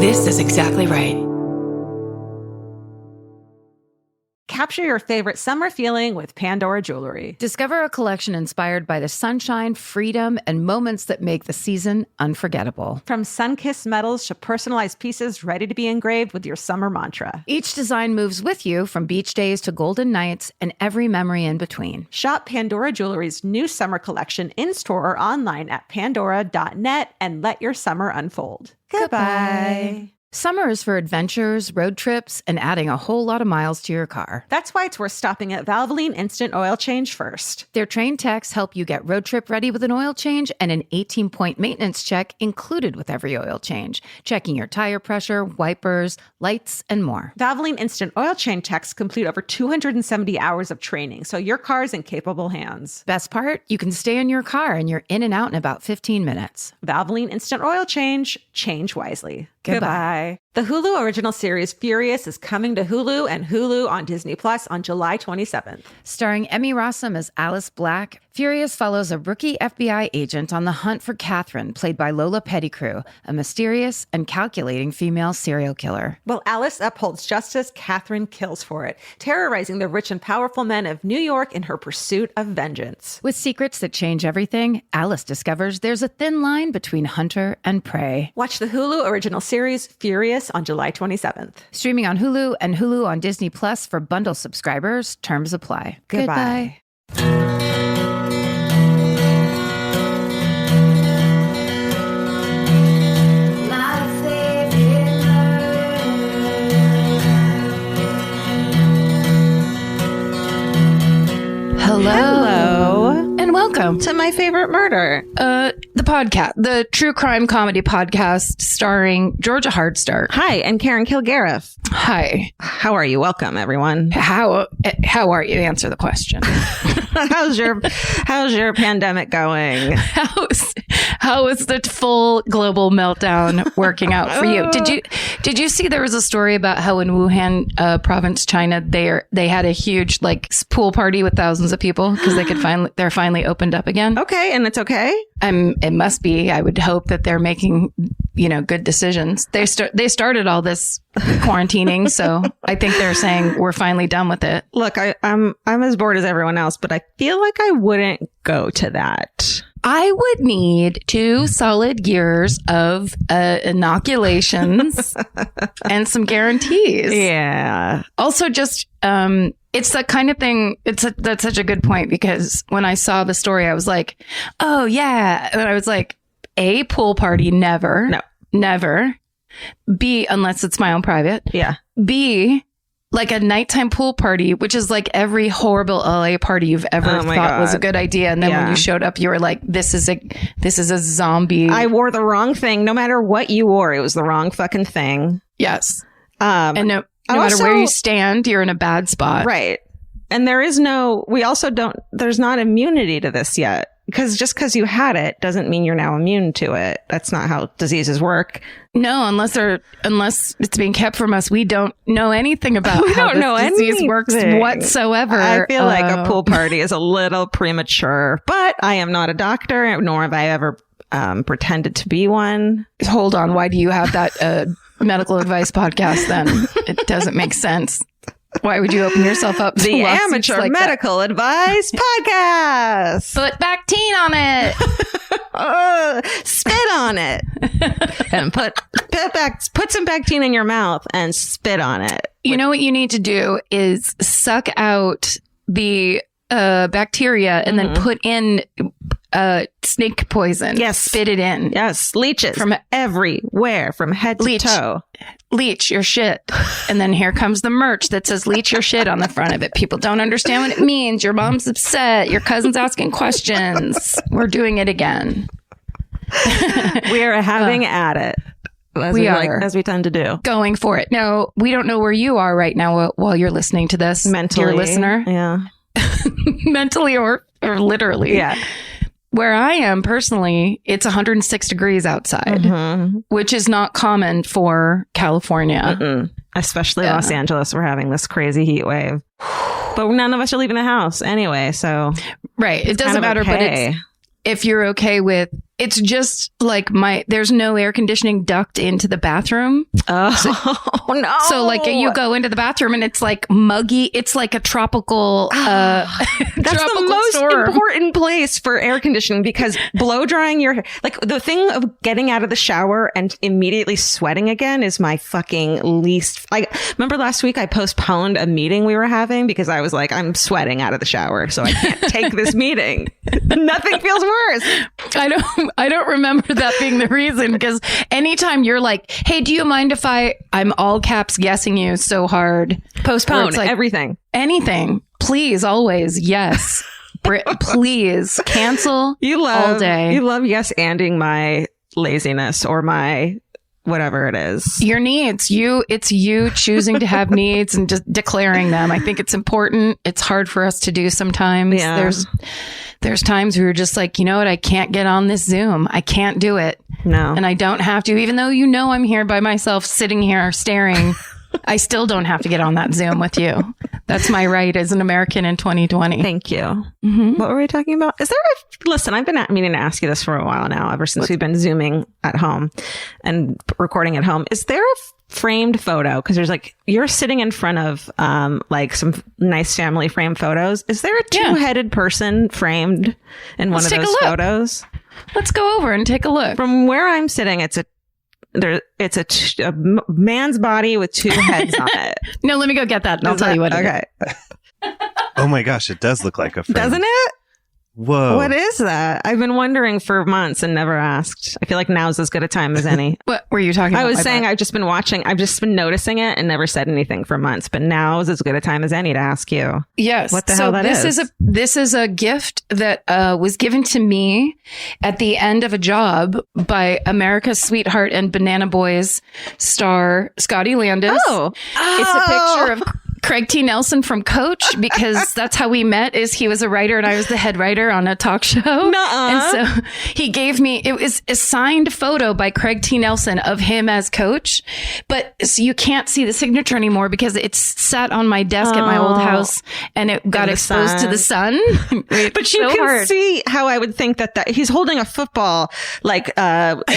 This is exactly right. Capture your favorite summer feeling with Pandora Jewelry. Discover a collection inspired by the sunshine, freedom, and moments that make the season unforgettable. From sun-kissed metals to personalized pieces ready to be engraved with your summer mantra. Each design moves with you from beach days to golden nights and every memory in between. Shop Pandora Jewelry's new summer collection in-store or online at pandora.net and let your summer unfold. Goodbye. Summer is for adventures, road trips, and adding a whole lot of miles to your car. That's why it's worth stopping at Valvoline Instant Oil Change first. Their trained techs help you get road trip ready with an oil change and an 18-point maintenance check included with every oil change, checking your tire pressure, wipers, lights, and more. Valvoline Instant Oil Change techs complete over 270 hours of training, so your car's in capable hands. Best part? You can stay in your car and you're in and out in about 15 minutes. Valvoline Instant Oil Change. Change wisely. Goodbye. The Hulu original series Furious is coming to Hulu and Hulu on Disney Plus on July 27th. Starring Emmy Rossum as Alice Black, Furious follows a rookie FBI agent on the hunt for Catherine, played by Lola Pettigrew, a mysterious and calculating female serial killer. While Alice upholds justice, Catherine kills for it, terrorizing the rich and powerful men of New York in her pursuit of vengeance. With secrets that change everything, Alice discovers there's a thin line between hunter and prey. Watch the Hulu original series Furious on July 27th. Streaming on Hulu and Hulu on Disney Plus for bundle subscribers. Terms apply. Goodbye. Hello. And welcome To My Favorite Murder. the podcast, the true crime comedy podcast starring Georgia Hardstart. Hi, and Karen Kilgariff. Hi. How are you? Welcome, everyone. How are you? Answer the question. How's your pandemic going? How is the full global meltdown working out for you? Did you see there was a story about how in Wuhan province, China, they had a huge pool party with thousands of people because they're finally opened up again. Okay, and it's okay. It must be. I would hope that they're making good decisions. They started all this quarantining, so I think they're saying we're finally done with it. Look, I'm as bored as everyone else, but I feel like I wouldn't go to that. I would need 2 solid years of inoculations and some guarantees. Yeah. Also, just it's that kind of thing. That's such a good point, because when I saw the story, I was like, oh yeah, and I was like, A, pool party, never, never. B, unless it's my own private. Yeah. B, like a nighttime pool party, which is like every horrible LA party you've ever thought was a good idea. And then when you showed up, you were like, this is a zombie. I wore the wrong thing. No matter what you wore, it was the wrong fucking thing. Yes. And no matter where you stand, you're in a bad spot. Right. And there's not immunity to this yet. Because you had it doesn't mean you're now immune to it. That's not how diseases work. No, unless it's being kept from us. We don't know anything about how this disease works whatsoever. I feel like a pool party is a little premature, but I am not a doctor, nor have I ever pretended to be one. Hold on. Why do you have that medical advice podcast then? It doesn't make sense. Why would you open yourself up to the Amateur Medical Advice Podcast? Put Bactine on it. Spit on it. And put some Bactine in your mouth and spit on it. You know what you need to do is suck out the bacteria and then put in snake poison. Yes. Spit it in. Yes. Leeches from everywhere, from head to toe. Leech your shit. And then here comes the merch that says leech your shit on the front of it. People don't understand what it means. Your mom's upset. Your cousin's asking questions. We're doing it again. We are having at it. As we tend to do. Going for it. No, we don't know where you are right now while you're listening to this. Mentally. Dear listener. Yeah. Mentally or literally. Yeah. Where I am personally, it's 106 degrees outside, which is not common for California. Especially Los Angeles. We're having this crazy heat wave. But none of us are leaving the house anyway, so... Right. It doesn't matter, okay. But if you're okay with It's just like there's no air conditioning duct into the bathroom. Oh, no. So like you go into the bathroom and it's like muggy. It's like a tropical, that's tropical the most storm. important place for air conditioning, because blow drying your hair, like the thing of getting out of the shower and immediately sweating again is my fucking least. Like, remember last week I postponed a meeting we were having because I was like, I'm sweating out of the shower, so I can't take this meeting. Nothing feels worse. I don't remember that being the reason, because anytime you're like, hey, do you mind if I'm all caps guessing you so hard. Postpone like, everything. Anything. Please, always. Yes. Please cancel all day. You love yes-anding my laziness or my whatever it is. Your needs. It's you choosing to have needs and just declaring them. I think it's important. It's hard for us to do sometimes. Yeah. There's times we were just like, you know what? I can't get on this Zoom. I can't do it. No. And I don't have to, even though I'm here by myself sitting here staring. I still don't have to get on that Zoom with you. That's my right as an American in 2020. Thank you. Mm-hmm. What were we talking about? Listen, I've been meaning to ask you this for a while now, ever since we've been Zooming at home and recording at home. Is there a framed photo? Because there's like, you're sitting in front of like some nice family frame photos. Is there a two-headed person framed in one of those photos? Let's go over and take a look. From where I'm sitting, it's a man's body with two heads on it. No, let me go get that and I'll tell you what it is. Oh my gosh, it does look like a frame. Doesn't it? Whoa. What is that? I've been wondering for months and never asked. I feel like now's as good a time as any. What were you talking about? I was saying I've just been noticing it and never said anything for months, but now is as good a time as any to ask you. Yes. What the hell that is? This is a gift that was given to me at the end of a job by America's Sweetheart and Banana Boys star Scotty Landis. Oh. It's a picture of Craig T. Nelson from Coach, because that's how we met. Is he was a writer and I was the head writer on a talk show. Nuh-uh. And so he gave me, it was a signed photo by Craig T. Nelson of him as Coach, but so you can't see the signature anymore because it's sat on my desk at my old house and it got exposed to the sun. But you can see how I would think that he's holding a football like up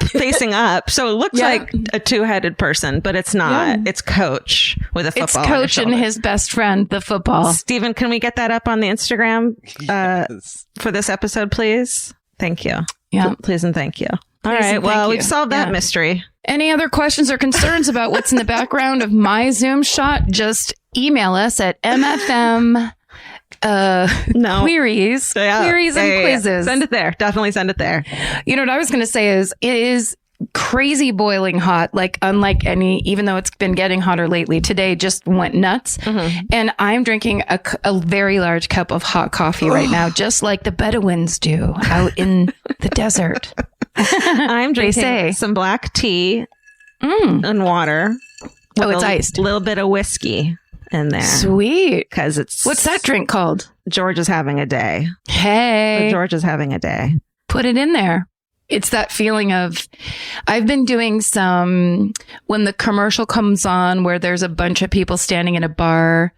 facing up, so it looks like a two-headed person, but it's not. It's Coach with a football. It's Coach and his best friend, the football. Stephen, can we get that up on the Instagram for this episode, please? Thank you. Yeah. Please and thank you. All right. Well, we've solved that mystery. Any other questions or concerns about what's in the background of my Zoom shot? Just email us at MFM queries and quizzes. Send it there. Definitely send it there. You know what I was going to say is it is crazy boiling hot, like unlike any, even though it's been getting hotter lately. Today just went nuts. Mm-hmm. And I'm drinking a very large cup of hot coffee right now, just like the Bedouins do out in the desert. I'm drinking some black tea and water. It's iced. A little bit of whiskey in there. Sweet. Because it's... What's that drink called? George is having a day. Hey. George is having a day. Put it in there. It's that feeling of, I've been doing some, when the commercial comes on where there's a bunch of people standing in a bar,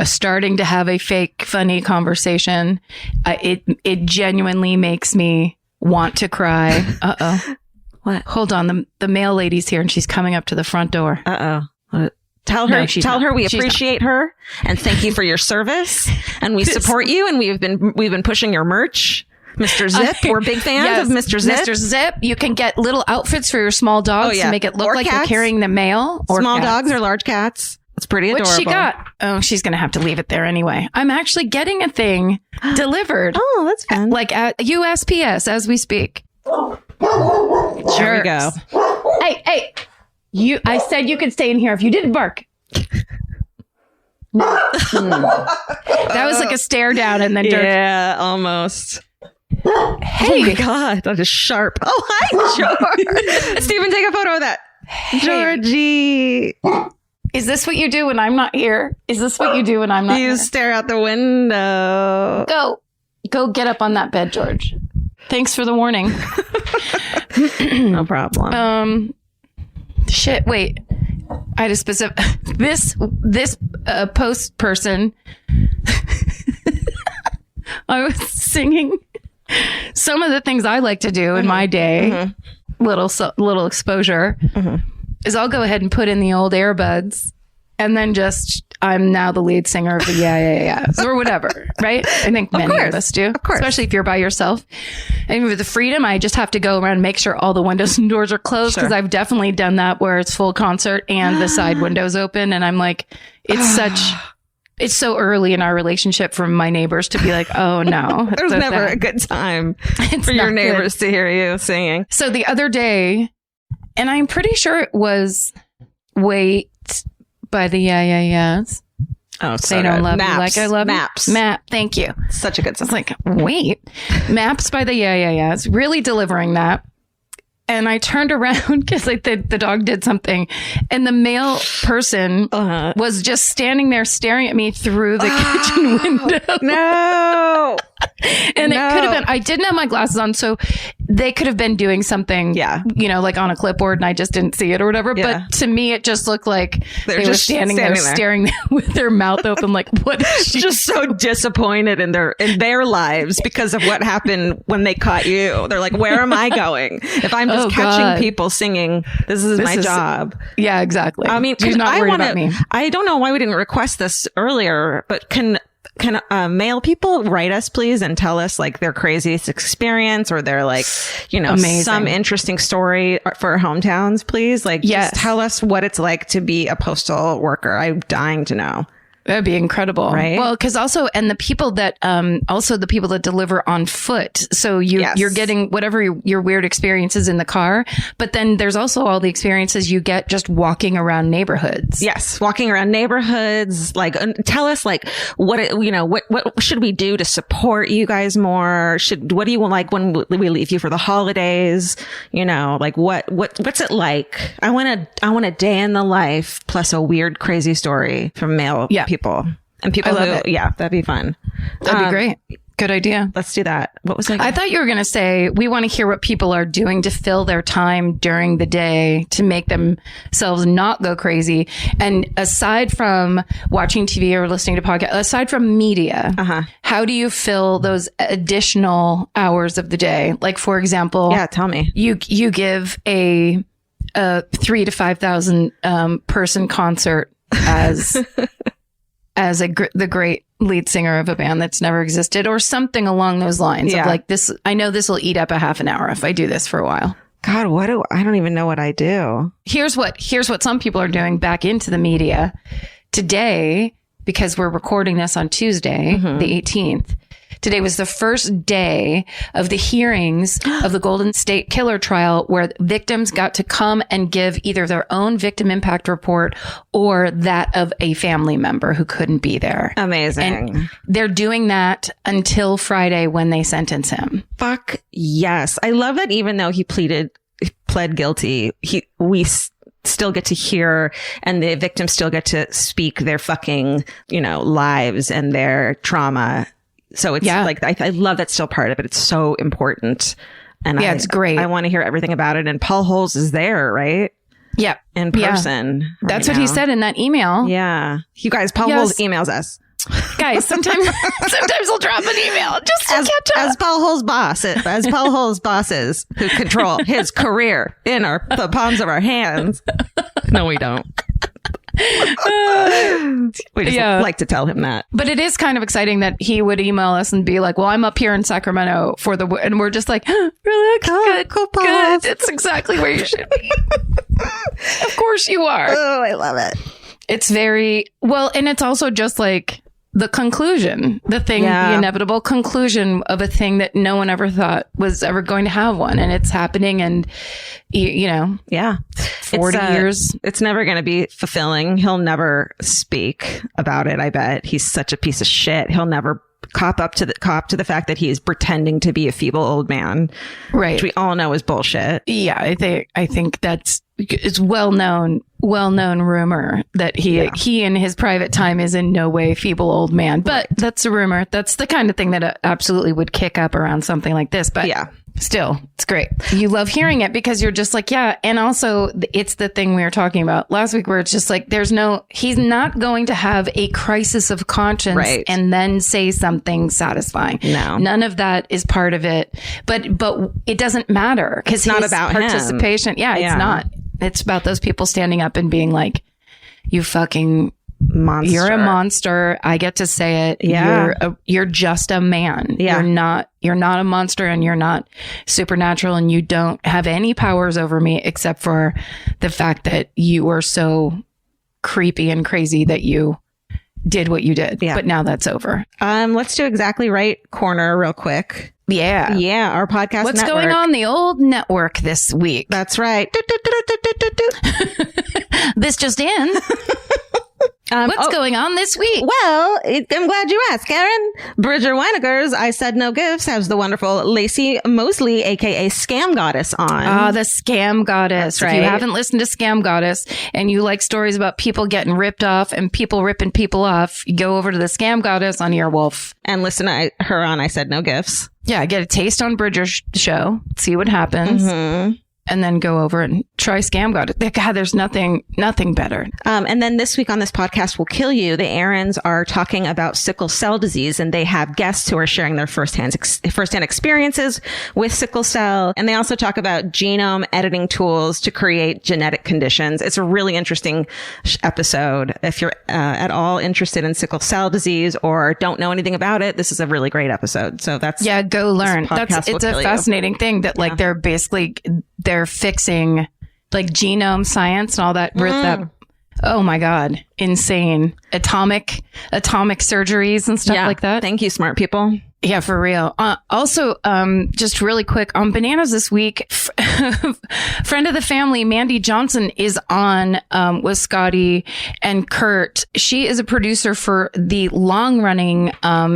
starting to have a fake funny conversation. It genuinely makes me want to cry. Uh-oh. What? Hold on. The mail lady's here and she's coming up to the front door. Uh-oh. Tell her we appreciate her and thank you for your service and we support you and we've been pushing your merch. Mr. Zip. We're big fans of Mr. Zip. Mr. Zip. You can get little outfits for your small dogs to make it look like you're carrying the mail. Or small dogs or large cats. It's pretty adorable. What she got? Oh, she's going to have to leave it there anyway. I'm actually getting a thing delivered. Oh, that's fun. Like at USPS as we speak. There we go. Hey. I said you could stay in here if you didn't bark. That was like a stare down and then Yeah, almost. Hey. Oh my God, that is sharp. Oh, hi, George. Stephen, take a photo of that. Hey. Georgie. Is this what you do when I'm not here? You stare out the window. Go get up on that bed, George. Thanks for the warning. No problem. Shit, wait. I had a specific... This post person... I was singing Some of the things I like to do in my day, little exposure, is I'll go ahead and put in the old earbuds, and then I'm now the lead singer of the Yeah, or whatever, right? I think many of us do, of course, especially if you're by yourself. And with the freedom, I just have to go around and make sure all the windows and doors are closed, because I've definitely done that where it's full concert and the side windows open, and I'm like, it's so early in our relationship for my neighbors to be like, oh no. There's never a good time for your neighbors to hear you singing. So the other day, and I'm pretty sure it was Wait by the Yeah. Oh, so They Don't Love Maps. You Like I Love Maps. You. Map. Thank you. Such a good song. It's like, wait. Maps by the Yeah. It's really delivering that. And I turned around because the dog did something, and the male person was just standing there staring at me through the kitchen window. No. And it could have been, I didn't have my glasses on, so they could have been doing something, like on a clipboard, and I just didn't see it or whatever. Yeah. But to me, it just looked like They're they just were standing there staring with their mouth open, like, what is she just so disappointed in their lives because of what happened when they caught you. They're like, where am I going? If I'm just catching people singing, this is my job. Yeah, exactly. I mean, she's not worried about me. I don't know why we didn't request this earlier, but can male people write us, please, and tell us like their craziest experience or their like, Amazing. Some interesting story for our hometowns, please. Like, just tell us what it's like to be a postal worker. I'm dying to know. That'd be incredible. Right? Well, because also, and the people that deliver on foot. So you're getting whatever your weird experiences in the car, but then there's also all the experiences you get just walking around neighborhoods. Yes. Walking around neighborhoods. Like, tell us like what should we do to support you guys more? What do you like when we leave you for the holidays? Like what's it like? I want a day in the life plus a weird, crazy story from male people. And people that'd be fun. That'd be great. Good idea. Let's do that. What was I thought you were going to say, we want to hear what people are doing to fill their time during the day to make themselves not go crazy. And aside from watching TV or listening to podcasts, aside from media, how do you fill those additional hours of the day? Like, for example, tell me. You give a 3,000 to 5,000 person concert as the great lead singer of a band that's never existed, or something along those lines of like this. I know this will eat up a half an hour if I do this for a while. God, I don't even know what I do. Here's what some people are doing back into the media today, because we're recording this on Tuesday, the 18th. Today was the first day of the hearings of the Golden State Killer trial, where victims got to come and give either their own victim impact report or that of a family member who couldn't be there. Amazing. And they're doing that until Friday when they sentence him. Fuck yes. I love that even though he pled guilty, we still get to hear, and the victims still get to speak their fucking, lives and their trauma. So it's like, I love that's still part of it. It's so important. And it's great. I want to hear everything about it. And Paul Holes is there, right? Yeah. In person. That's what he said in that email. Yeah. You guys, Paul Holes emails us. Guys, sometimes he'll drop an email just to catch up. As Paul Holes bosses who control his career in the palms of our hands. No, we don't. We just like to tell him that. But it is kind of exciting that he would email us and be like, well, I'm up here in Sacramento and we're just like, really? Good. It's exactly where you should be. Of course you are. Oh, I love it. It's very well, and it's also just like the conclusion, the inevitable conclusion of a thing that no one ever thought was ever going to have one. And it's happening. And, 40 years. It's never going to be fulfilling. He'll never speak about it. I bet he's such a piece of shit. He'll never cop to the fact that he is pretending to be a feeble old man. Right. Which we all know is bullshit. Yeah. I think that's it's well known rumor that he in his private time is in no way feeble old man. But that's a rumor. That's the kind of thing that absolutely would kick up around something like this. But yeah, still, it's great. You love hearing it because you're just like, yeah. And also it's the thing we were talking about last week where it's just like, he's not going to have a crisis of conscience and then say something satisfying. No, none of that is part of it. But it doesn't matter because it's not about participation. Him. Yeah, it's not. It's about those people standing up and being like, you fucking monster. You're a monster. I get to say it. Yeah. You're just a man. Yeah. You're not a monster and you're not supernatural and you don't have any powers over me except for the fact that you were so creepy and crazy that you did what you did. Yeah. But now that's over. Let's do Exactly Right corner real quick. Yeah. Yeah. Our podcast What's network. going on the old network this week? That's right. This just in. What's going on this week? Well, I'm glad you asked, Karen. Bridger Weineger's I Said No Gifts has the wonderful Lacey Mosley, a.k.a. Scam Goddess, on. The Scam Goddess. That's right. If you haven't listened to Scam Goddess and you like stories about people getting ripped off and people ripping people off, you go over to the Scam Goddess on Earwolf. And listen to her on I Said No Gifts. Yeah, get a taste on Bridger's show, see what happens. Mm-hmm. And then go over and try Scam Goddess. God, there's nothing better. And then this week on This Podcast Will Kill You, the Aarons are talking about sickle cell disease, and they have guests who are sharing their firsthand experiences with sickle cell. And they also talk about genome editing tools to create genetic conditions. It's a really interesting episode. If you're at all interested in sickle cell disease or don't know anything about it, this is a really great episode. So go learn. It's a fascinating thing that they're fixing like genome science and all that. Oh my God. Insane. Atomic surgeries and stuff like that. Thank you, smart people. Yeah, for real. Also, just really quick on Bananas this week, friend of the family, Mandy Johnson is on, with Scotty and Kurt. She is a producer for the long running,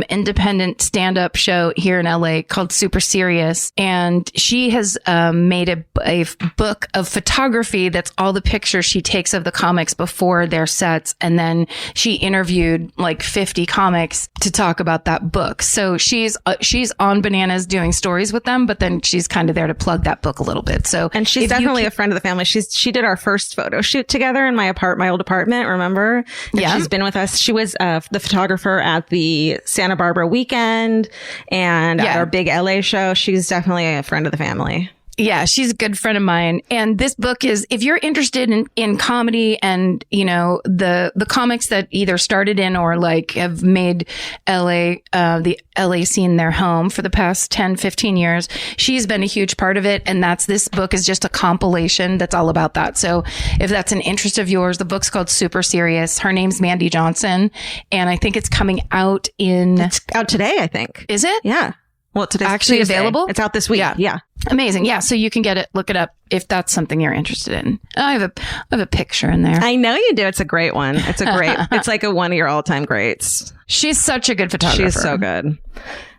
independent stand-up show here in LA called Super Serious. And she has, made a book of photography that's all the pictures she takes of the comics before their sets. And then she interviewed like 50 comics to talk about that book. So she's on Bananas doing stories with them, but then she's kind of there to plug that book a little bit. So, and she's definitely a friend of the family. She did our first photo shoot together in my old apartment. Remember? And she's been with us. She was the photographer at the Santa Barbara weekend and at our big LA show. She's definitely a friend of the family. Yeah, she's a good friend of mine. And this book is, if you're interested in comedy and, you know, the comics that either started in or like have made LA, the LA scene their home for the past 10, 15 years, she's been a huge part of it. And this book is just a compilation that's all about that. So if that's an interest of yours, the book's called Super Serious. Her name's Mandy Johnson. And I think it's coming out It's out today, I think. Is it? Yeah. Well, today's actually Tuesday. Available? It's out this week. Yeah. Amazing. Yeah. So you can get it, look it up if that's something you're interested in. I have a picture in there. I know you do. It's a great one. It's like one of your all time greats. She's such a good photographer. She's so good.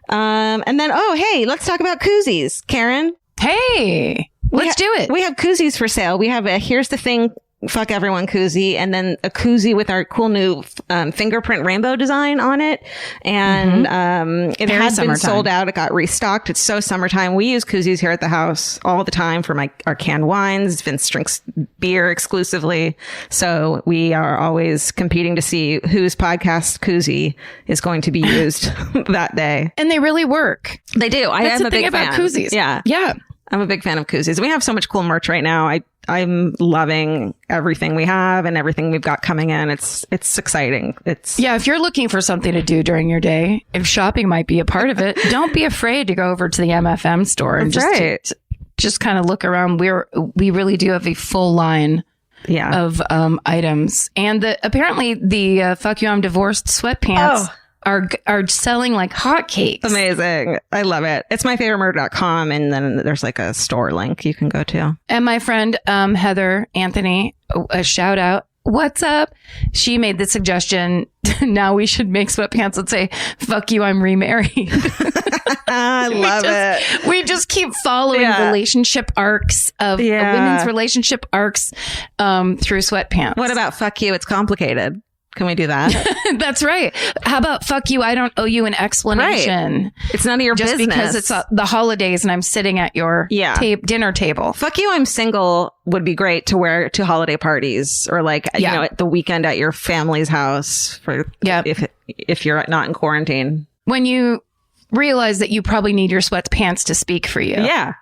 And then, hey, let's talk about koozies, Karen. Hey, let's do it. We have koozies for sale. We have Here's the Thing, Fuck Everyone koozie, and then a koozie with our cool new fingerprint rainbow design on it. And it has been sold out. It got restocked. It's so summertime. We use koozies here at the house all the time for our canned wines. Vince drinks beer exclusively. So we are always competing to see whose podcast koozie is going to be used that day. And they really work. They do. That's the thing about koozies. Yeah. Yeah. I'm a big fan of koozies. We have so much cool merch right now. I'm loving everything we have and everything we've got coming in. It's exciting. If you're looking for something to do during your day, if shopping might be a part of it, don't be afraid to go over to the MFM store and just kind of look around. We really do have a full line of items. And apparently the Fuck You, I'm Divorced sweatpants are selling like hotcakes. Amazing. I love it. It's myfavoritemerch.com, and then there's like a store link you can go to. And my friend Heather Anthony, a shout out. What's up? She made the suggestion. Now we should make sweatpants that say, fuck you, I'm remarried. I love it. We just keep following relationship arcs of women's relationship arcs through sweatpants. What about fuck you? It's complicated. Can we do that? That's right. How about fuck you? I don't owe you an explanation. Right. It's none of your just business. Because it's the holidays and I'm sitting at your dinner table. Fuck you, I'm single would be great to wear to holiday parties or like, you know, at the weekend at your family's house for if you're not in quarantine. When you realize that you probably need your sweatpants to speak for you. Yeah.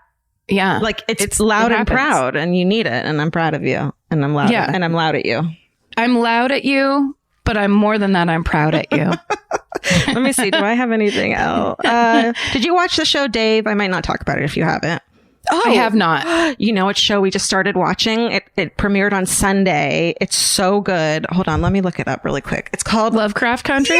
Yeah. Like it's loud and proud and you need it. And I'm proud of you. And I'm loud. And I'm loud at you. I'm loud at you, but I'm more than that. I'm proud at you. Let me see. Do I have anything else? Did you watch the show, Dave? I might not talk about it if you haven't. Oh, I have not. You know what show we just started watching? It premiered on Sunday. It's so good. Hold on. Let me look it up really quick. It's called Lovecraft Country.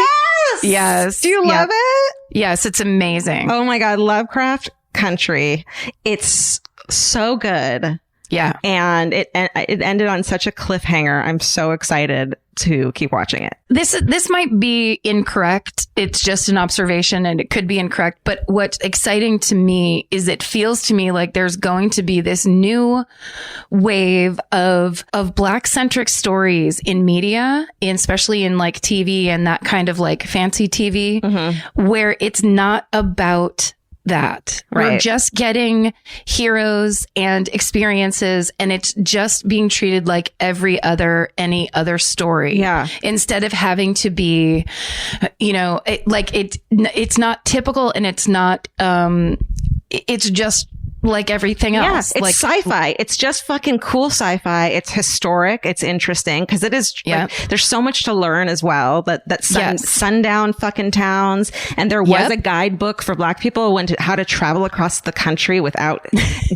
Yes. Do you love it? Yes. It's amazing. Oh my God. Lovecraft Country. It's so good. Yeah. And it ended on such a cliffhanger. I'm so excited to keep watching it. This might be incorrect. It's just an observation and it could be incorrect. But what's exciting to me is it feels to me like there's going to be this new wave of Black centric stories in media, especially in like TV and that kind of like fancy TV, where it's not about that. Right. We're just getting heroes and experiences and it's just being treated like any other story. Yeah. Instead of having to be, you know, it's not typical and it's not, it's just like everything else. Yeah, it's like sci-fi. It's just fucking cool sci-fi. It's historic. It's interesting because it is. Like, there's so much to learn as well. Sundown fucking towns, and there was a guidebook for Black people how to travel across the country without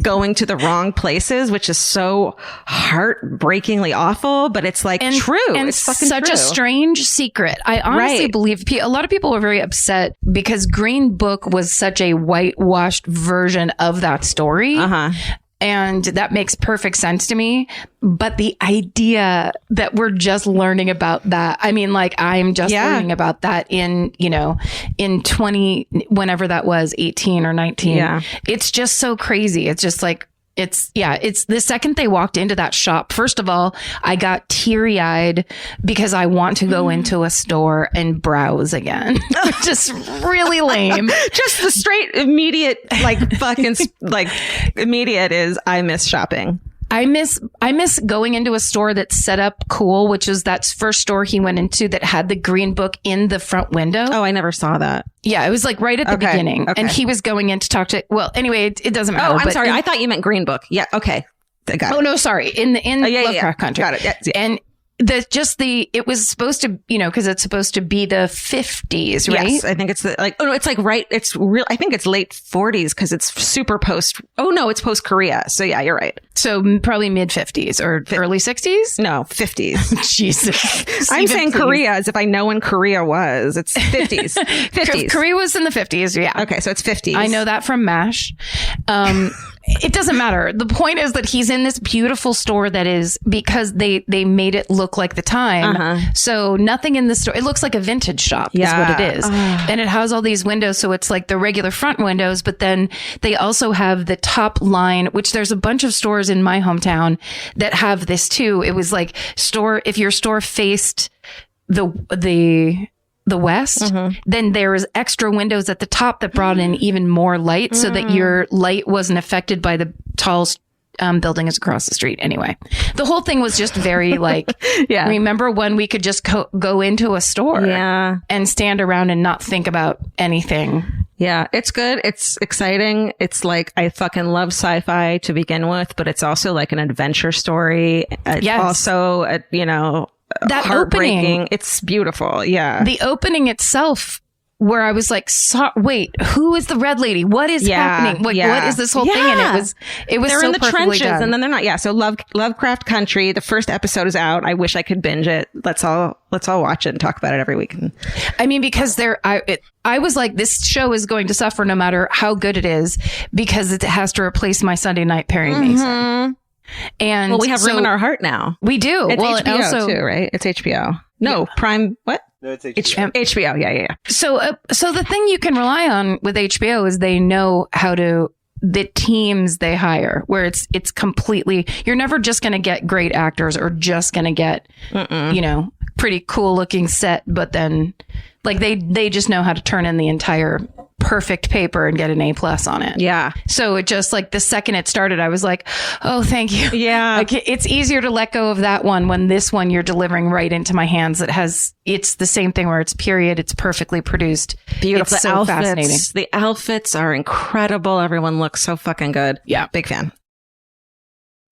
going to the wrong places, which is so heartbreakingly awful. But it's like true. And it's fucking such a strange secret. I honestly believe a lot of people were very upset because Green Book was such a whitewashed version of that story. And that makes perfect sense to me. But the idea that we're just learning about that, I mean, like I'm just learning about that in 20, whenever that was 18 or 19. Yeah. It's just so crazy. It's just like, it's the second they walked into that shop. First of all, I got teary-eyed because I want to go into a store and browse again. Just really lame. Just the straight immediate, like fucking like immediate is I miss shopping. I miss going into a store that's set up cool, which is that first store he went into that had the Green Book in the front window. Oh, I never saw that. Yeah, it was like right at the beginning. And he was going in to talk to, well, anyway, it doesn't matter. Oh, I'm sorry. I thought you meant Green Book. Yeah. Okay. I got it. Oh, no, sorry. In Lovecraft Country. Got it. Yeah. And it was supposed to, because it's supposed to be the 50s, right? Yes, I think it's it's real. I think it's late 40s because it's super it's post Korea. So yeah, you're right. So probably mid 50s or early 60s? No, 50s. Jesus. I'm saying Korea as if I know when Korea was. It's 50s. 50s. Korea was in the 50s. Yeah. Okay. So it's 50s. I know that from MASH. It doesn't matter. The point is that he's in this beautiful store that is because they made it look like the time. So nothing in the store. It looks like a vintage shop is what it is. And it has all these windows. So it's like the regular front windows, but then they also have the top line, which there's a bunch of stores in my hometown that have this too. It was like if your store faced the west, then there was extra windows at the top that brought in even more light so that your light wasn't affected by the tall buildings across the street. Anyway, the whole thing was just very like, remember when we could just go into a store and stand around and not think about anything. Yeah, it's good. It's exciting. It's like, I fucking love sci-fi to begin with, but it's also like an adventure story. It's also, that heartbreaking. Opening, it's beautiful. Yeah. The opening itself, where I was like, wait, who is the red lady? What is happening? What is this whole thing? And it was they're so in the trenches done. And then they're not. Yeah. So Lovecraft Country, the first episode is out. I wish I could binge it. Let's all watch it and talk about it every week. I mean, because I was like, this show is going to suffer no matter how good it is because it has to replace my Sunday night Perry Mason. And Well, we have room in our heart now. We do. It's well, HBO also, too, right? It's HBO. No, Prime. What? No, it's HBO. HBO. Yeah. So the thing you can rely on with HBO is they know how to, the teams they hire, where it's completely, you're never just going to get great actors or just going to get, pretty cool looking set, but then like they just know how to turn in the entire perfect paper and get an A+ on it. Yeah. So it just like the second it started, I was like, oh, thank you. Yeah. Like it's easier to let go of that one when this one you're delivering right into my hands. It's the same thing where it's period. It's perfectly produced. Beautiful. It's so fascinating. The outfits are incredible. Everyone looks so fucking good. Yeah. Big fan.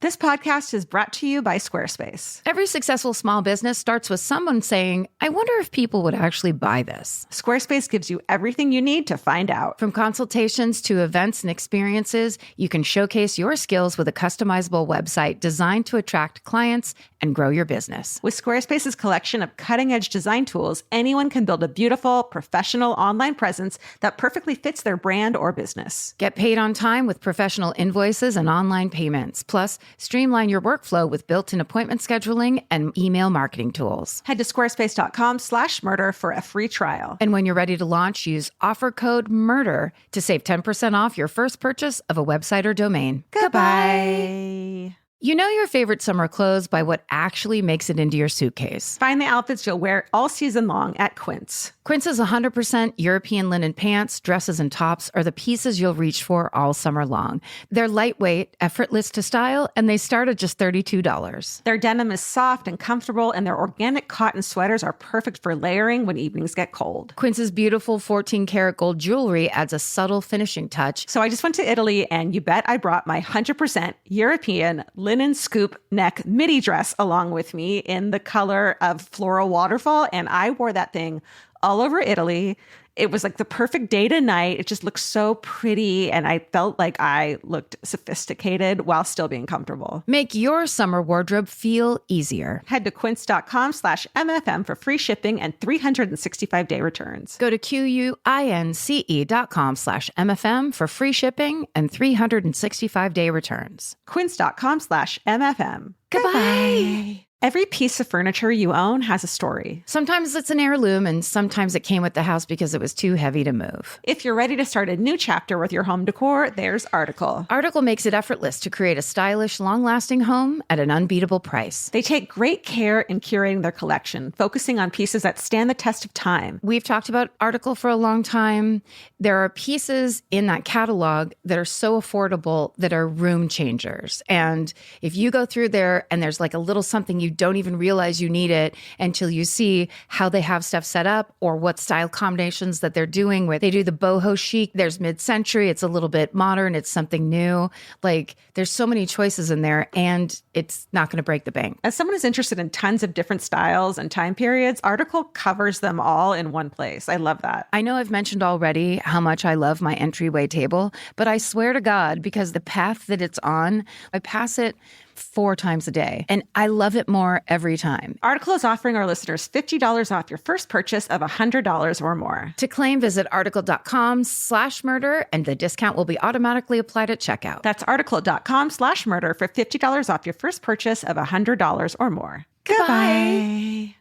This podcast is brought to you by Squarespace. Every successful small business starts with someone saying, I wonder if people would actually buy this. Squarespace gives you everything you need to find out. From consultations to events and experiences, you can showcase your skills with a customizable website designed to attract clients and grow your business. With Squarespace's collection of cutting-edge design tools, anyone can build a beautiful, professional online presence that perfectly fits their brand or business. Get paid on time with professional invoices and online payments. Plus, streamline your workflow with built-in appointment scheduling and email marketing tools. Head to squarespace.com/murder for a free trial. And when you're ready to launch, use offer code MURDER to save 10% off your first purchase of a website or domain. Goodbye. You know your favorite summer clothes by what actually makes it into your suitcase. Find the outfits you'll wear all season long at Quince. Quince's 100% European linen pants, dresses, and tops are the pieces you'll reach for all summer long. They're lightweight, effortless to style, and they start at just $32. Their denim is soft and comfortable, and their organic cotton sweaters are perfect for layering when evenings get cold. Quince's beautiful 14-karat gold jewelry adds a subtle finishing touch. So I just went to Italy, and you bet I brought my 100% European linen scoop neck midi dress along with me in the color of floral waterfall, and I wore that thing all over Italy. It was like the perfect day to night. It just looked so pretty, and I felt like I looked sophisticated while still being comfortable. Make your summer wardrobe feel easier. Head to quince.com/MFM for free shipping and 365-day returns. Go to QUINCE.com/MFM for free shipping and 365-day returns. Quince.com/MFM. Goodbye. Every piece of furniture you own has a story. Sometimes it's an heirloom, and sometimes it came with the house because it was too heavy to move. If you're ready to start a new chapter with your home decor, there's Article. Article makes it effortless to create a stylish, long-lasting home at an unbeatable price. They take great care in curating their collection, focusing on pieces that stand the test of time. We've talked about Article for a long time. There are pieces in that catalog that are so affordable that are room changers. And if you go through there and there's like a little something you don't even realize you need it until you see how they have stuff set up or what style combinations that they're doing, where they do the boho chic, there's mid-century, it's a little bit modern, it's something new. Like there's so many choices in there, and it's not going to break the bank. As someone who's interested in tons of different styles and time periods, Article covers them all in one place. I love that. I know I've mentioned already how much I love my entryway table, but I swear to God, because the path that it's on, I pass it 4 times a day, and I love it more every time. Article is offering our listeners $50 off your first purchase of $100 or more. To claim, visit article.com/murder, and the discount will be automatically applied at checkout. That's article.com/murder for $50 off your first purchase of $100 or more. Goodbye.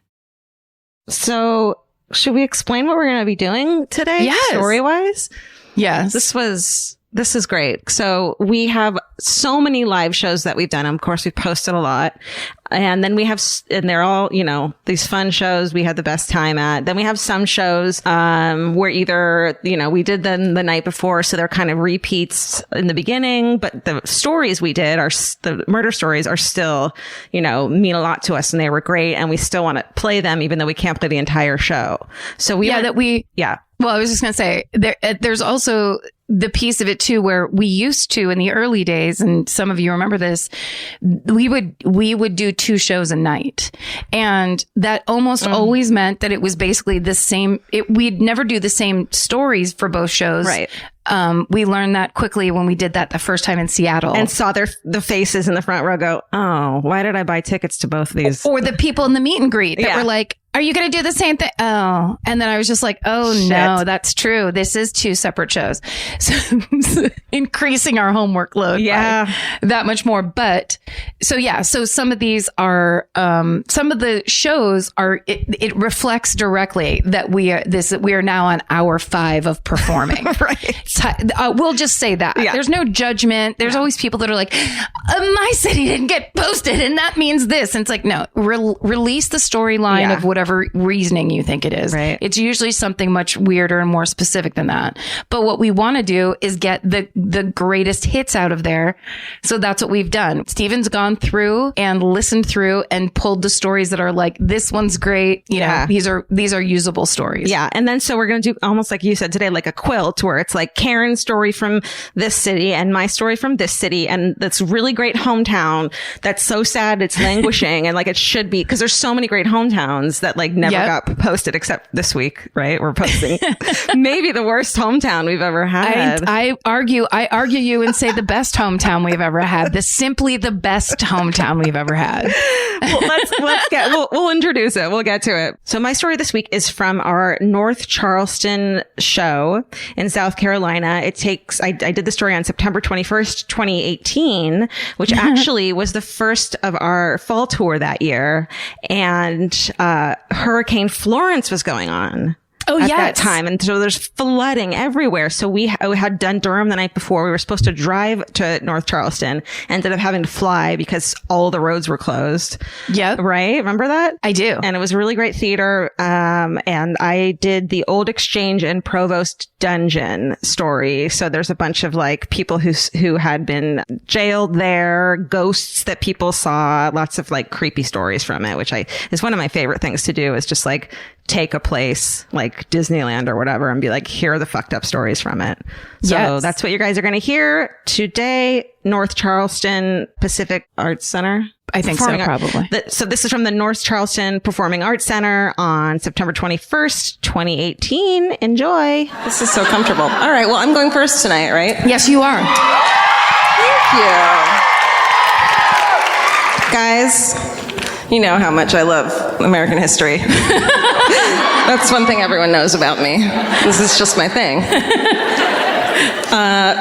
So, should we explain what we're going to be doing today? Yes. Story-wise? Yes. This is great. So we have so many live shows that we've done. Of course, we've posted a lot. And then we have, and they're all, these fun shows we had the best time at. Then we have some shows, where either, we did them the night before. So they're kind of repeats in the beginning, but the stories we did the murder stories are still, mean a lot to us, and they were great. And we still want to play them, even though we can't play the entire show. So Well, I was just going to say there's also the piece of it too, where we used to in the early days, and some of you remember this, we would do 2 shows a night, and that almost always meant that it was basically the same. We'd never do the same stories for both shows. Right. We learned that quickly when we did that the first time in Seattle, and saw the faces in the front row go, oh, why did I buy tickets to both of these? or the people in the meet and greet that were like, are you going to do the same thing? Oh, and then I was just like, oh, Shit. no, that's true. This is 2 separate shows. increasing our homework load by that much more. But so some of these are some of the shows are it reflects directly that we are now on hour 5 of performing. Right. We'll just say that. Yeah. There's no judgment. There's always people that are like, my city didn't get posted and that means this. And it's like, no, release the storyline of whatever reasoning you think it is. Right. It's usually something much weirder and more specific than that. But what we want to do is get the greatest hits out of there. So that's what we've done. Steven's gone through and listened through and pulled the stories that are like, this one's great. You know, these are usable stories. Yeah. And then so we're going to do almost like you said today, like a quilt where it's like Karen's story from this city and my story from this city. And that's really great hometown. That's so sad. It's languishing and like it should be because there's so many great hometowns that like never got posted except this week, right? We're posting maybe the worst hometown we've ever had. I argue you and say the best hometown we've ever had. Simply the best hometown we've ever had. Well, we'll introduce it. We'll get to it. So my story this week is from our North Charleston show in South Carolina. I did the story on September 21st, 2018, which actually was the first of our fall tour that year. And Hurricane Florence was going on. At that time. And so there's flooding everywhere. So we had done Durham the night before. We were supposed to drive to North Charleston, ended up having to fly because all the roads were closed. Yep. Right? Remember that? I do. And it was a really great theater. And I did the Old Exchange and Provost Dungeon story. So there's a bunch of like people who had been jailed there, ghosts that people saw, lots of like creepy stories from it, which is one of my favorite things to do is just like take a place like Disneyland or whatever and be like, here are the fucked up stories from it. So that's what you guys are going to hear today. North Charleston Pacific Arts Center. I think so, probably. So this is from the North Charleston Performing Arts Center on September 21st, 2018. Enjoy. This is so comfortable. All right. Well, I'm going first tonight, right? Yes, you are. Thank you. Guys, you know how much I love American history. That's one thing everyone knows about me. This is just my thing.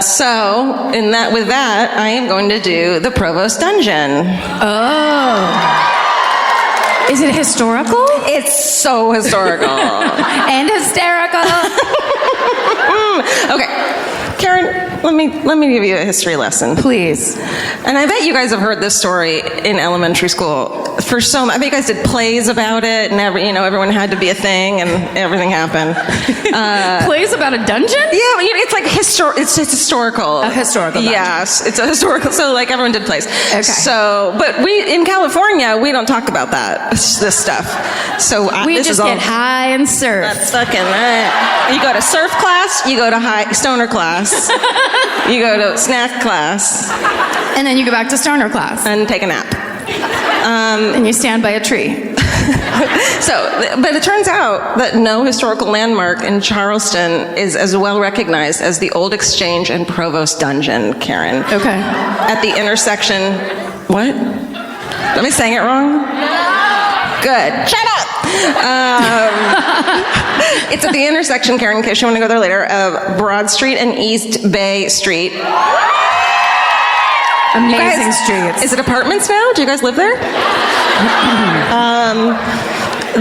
So, with that, I am going to do the Provost Dungeon. Oh. Is it historical? It's so historical. And hysterical. Okay. Karen, let me give you a history lesson. Please. And I bet you guys have heard this story in elementary school. I bet you guys did plays about it, and everyone had to be a thing, and everything happened. Plays about a dungeon? Yeah, it's like it's historical. A historical dungeon. Yes, it's a historical. So like everyone did plays. Okay. So, but we in California we don't talk about this stuff. So we just get high and surf. That's fucking right. You go to surf class. You go to stoner class. You go to snack class. And then you go back to stoner class. And take a nap. And you stand by a tree. But it turns out that no historical landmark in Charleston is as well recognized as the Old Exchange and Provost Dungeon, Karen. Okay. At the intersection... What? Am I saying it wrong? Good. Shut up! It's at the intersection, Karen, in case you want to go there later, of Broad Street and East Bay Street. Amazing streets. Is it apartments now? Do you guys live there?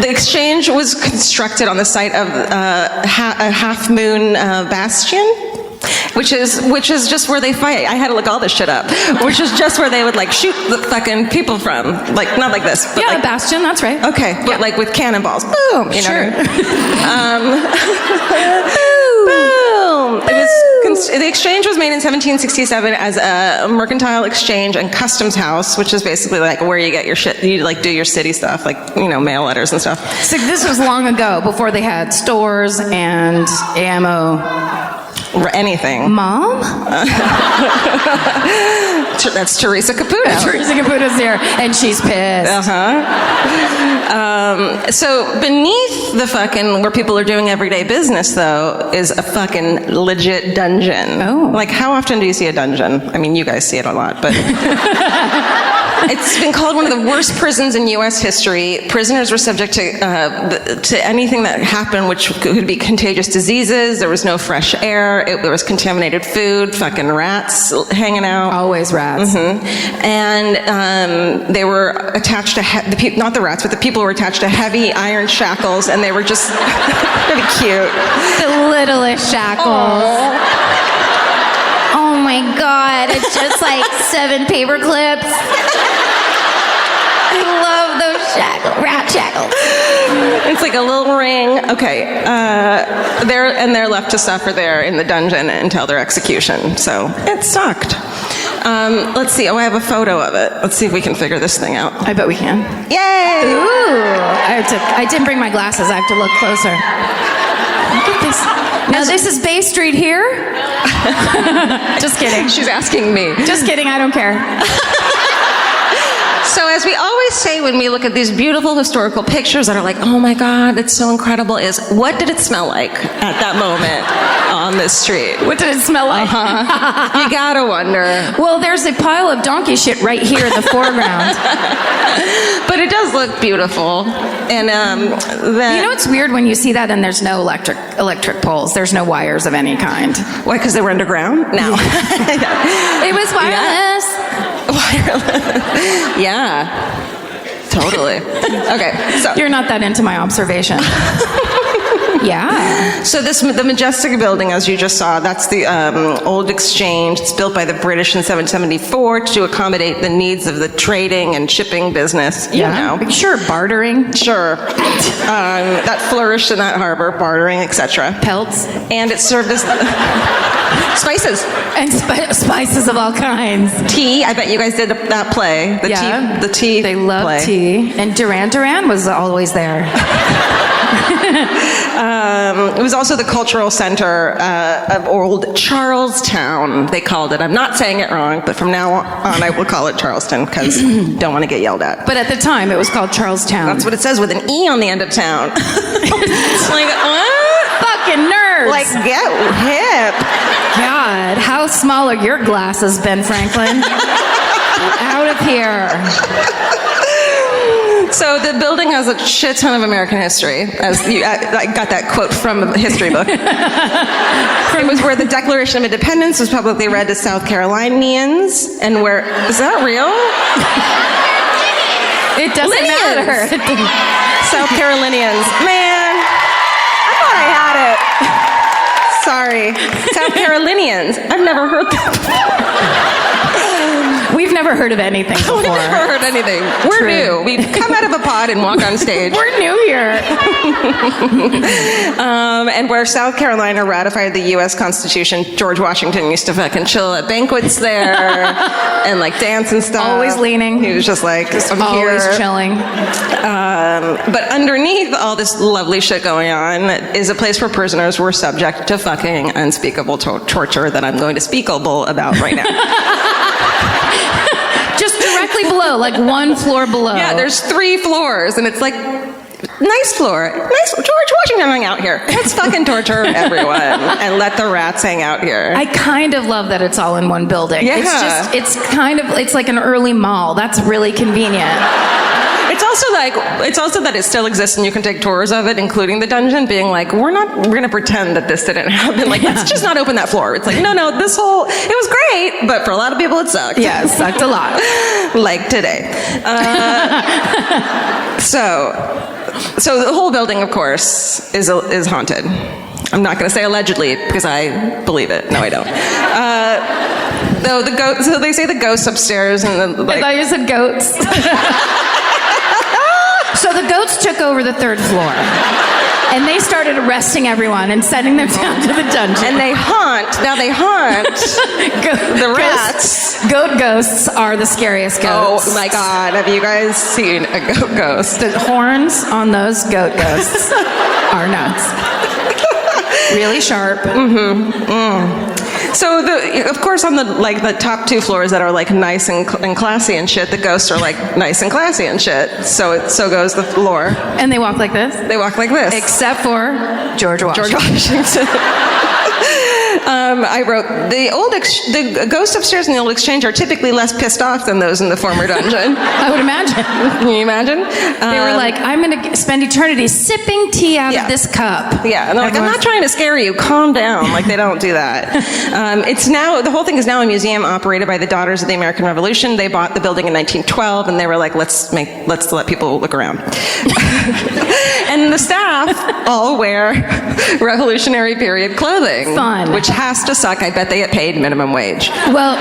The exchange was constructed on the site of a Half Moon Bastion, which is just where they fight. I had to look all this shit up. Which is just where they would like shoot the fucking people from, like not like this. But yeah, like, Bastion. That's right. Okay, but like with cannonballs. Boom. You know. Boom. The exchange was made in 1767 as a mercantile exchange and customs house, which is basically like where you get your shit, you like do your city stuff, like, mail letters and stuff. So this was long ago, before they had stores and ammo. Or anything. Mom? That's Teresa Caputo. Teresa Caputo's here, and she's pissed. So beneath the fucking where people are doing everyday business, though, is a fucking legit dungeon. Oh. Like, how often do you see a dungeon? I mean, you guys see it a lot, but... It's been called one of the worst prisons in U.S. history. Prisoners were subject to anything that happened, which could be contagious diseases. There was no fresh air. there. There was contaminated food, fucking rats hanging out. Always rats. And they were attached to, not the rats, but the people were attached to heavy iron shackles, and they were just really cute. The littlest shackles. Oh my God, it's just like 7 paper clips. I love those shackles, rat shackles. It's like a little ring. Okay, they're left to suffer there in the dungeon until their execution. So it sucked. Let's see. Oh, I have a photo of it. Let's see if we can figure this thing out. I bet we can. Yay! Ooh, I didn't bring my glasses. I have to look closer. Look at this. Now this is Bay Street here. Just kidding. She's asking me. Just kidding. I don't care. So as we always say when we look at these beautiful historical pictures that are like, oh my God, it's so incredible, is what did it smell like at that moment on this street? What did it smell like? You gotta wonder. Well, there's a pile of donkey shit right here in the foreground. But it does look beautiful. And then, You know what's weird when you see that and there's no electric poles. There's no wires of any kind. why? Because they were underground? No. It was wireless. Yeah. Totally. Okay. So You're not that into my observation. Yeah. So the majestic building, as you just saw, that's the old exchange. It's built by the British in 774 to accommodate the needs of the trading and shipping business. You know. Sure, bartering. Sure. That flourished in that harbor, bartering, etc. Pelts. And it served as spices. And spices of all kinds. Tea. I bet you guys did that play. The tea They love play. tea. And Duran was always there. It was also the cultural center of old Charlestown, they called it. I'm not saying it wrong, but from now on I will call it Charleston because don't want to get yelled at. But at the time, it was called Charlestown. That's what it says with an E on the end of town. It's like, what? Fucking nerds. Like, get hip. God, how small are your glasses, Ben Franklin? Out of here. So the building has a shit ton of American history. I got that quote from a history book. It was where the Declaration of Independence was publicly read to South Carolinians, and where is that real? It doesn't matter. South Carolinians. Man, I thought I had it. Sorry. South Carolinians. I've never heard that before. We've never heard of anything before. We've never heard anything. We're new. We come out of a pod and walk on stage. We're new here. And where South Carolina ratified the U.S. Constitution, George Washington used to fucking chill at banquets there and like dance and stuff. Always leaning. He was just like, I'm Always here. chilling. But underneath all this lovely shit going on is a place where prisoners were subject to fucking unspeakable torture that I'm going to speakable about right now. Just directly below, like 1 floor below. Yeah, there's 3 floors, and it's like, nice floor. Nice. George Washington hung out here. Let's fucking torture everyone and let the rats hang out here. I kind of love that it's all in one building. Yeah. It's like an early mall. That's really convenient. It's also that it still exists and you can take tours of it, including the dungeon, being like, we're going to pretend that this didn't happen. Like, let's just not open that floor. It's like, no, it was great, but for a lot of people it sucked. Yeah, it sucked a lot. Like today. So the whole building, of course, is haunted. I'm not going to say allegedly because I believe it. No, I don't. So they say the ghosts upstairs and the, like, I thought you said goats. So the goats took over the 3rd floor. And they started arresting everyone and sending them down to the dungeon. and they haunt. Now they haunt the rats. Goat ghosts are the scariest ghosts. Oh my God! Have you guys seen a goat ghost? The horns on those goat ghosts are nuts. Really sharp. So of course, on the top 2 floors that are like nice and classy and shit, the ghosts are like nice and classy and shit. So goes the floor. And they walk like this? They walk like this. Except for George Washington. George Washington. I wrote, the ghosts upstairs in the old exchange are typically less pissed off than those in the former dungeon. I would imagine. Can you imagine? They were like, I'm going to spend eternity sipping tea out of this cup. Yeah, and they're like, I'm not trying to scare you. Calm down. Like, they don't do that. The whole thing is now a museum operated by the Daughters of the American Revolution. They bought the building in 1912, and they were like, let's let people look around. And the staff all wear Revolutionary period clothing. Fun. Which has to suck. I bet they get paid minimum wage. Well,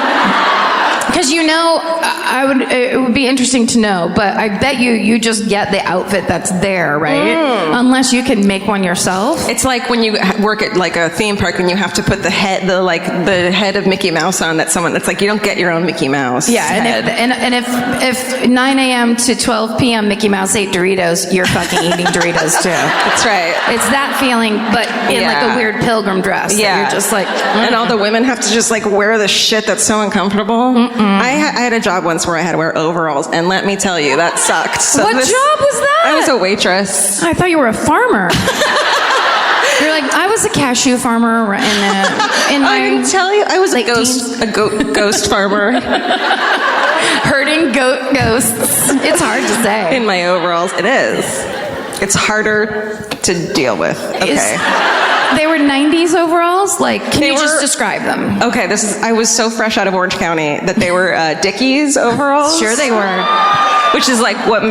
because it would be interesting to know, but I bet you just get the outfit that's there, right? Unless you can make one yourself. It's like when you work at like a theme park and you have to put the head of Mickey Mouse on that someone. It's like you don't get your own Mickey Mouse. Yeah, and if 9 a.m. to 12 p.m. Mickey Mouse ate Doritos, you're fucking eating Doritos too. That's right. It's that feeling, but in like a weird pilgrim dress. Yeah, you're just like, and all the women have to just like wear the shit that's so uncomfortable. I had a job once where I had to wear overalls, and let me tell you, that sucked. So what job was that? I was a waitress. I thought you were a farmer. You're like, I was a cashew farmer in I can tell you, I was a ghost farmer. Herding ghosts. It's hard to say. In my overalls, it is. It's harder to deal with. Okay. They were 90s overalls? Like, can you just describe them? Okay, I was so fresh out of Orange County that they were Dickies overalls. Sure they were. Which is like what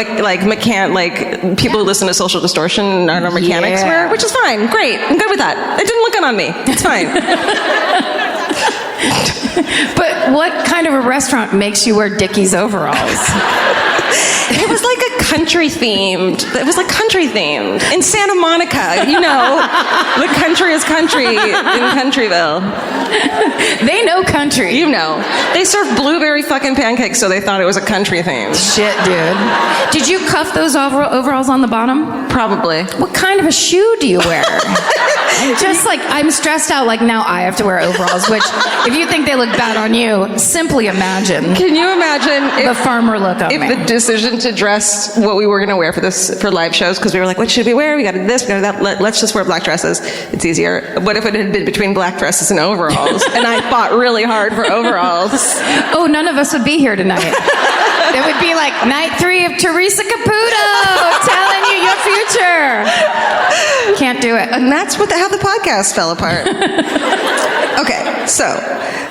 people who listen to Social Distortion and our mechanics wear, which is fine. Great. I'm good with that. It didn't look good on me. It's fine. But what kind of a restaurant makes you wear Dickies overalls? It was like country themed. It was like country themed in Santa Monica. You know, the country is country in Countryville. They know country. You know, they served blueberry fucking pancakes, so they thought it was a country theme. Shit, dude. Did you cuff those overalls on the bottom? Probably. What kind of a shoe do you wear? Just like, I'm stressed out, like now I have to wear overalls, which if you think they look bad on you, simply imagine. Can you imagine the farmer look on me? If the decision to dress what we were going to wear for live shows, because we were like, what should we wear? We got this, we got that. Let's just wear black dresses. It's easier. What if it had been between black dresses and overalls? And I fought really hard for overalls. Oh, none of us would be here tonight. It would be like night 3 of Teresa Caputo telling you your future. Can't do it. And that's how the podcast fell apart. Okay, so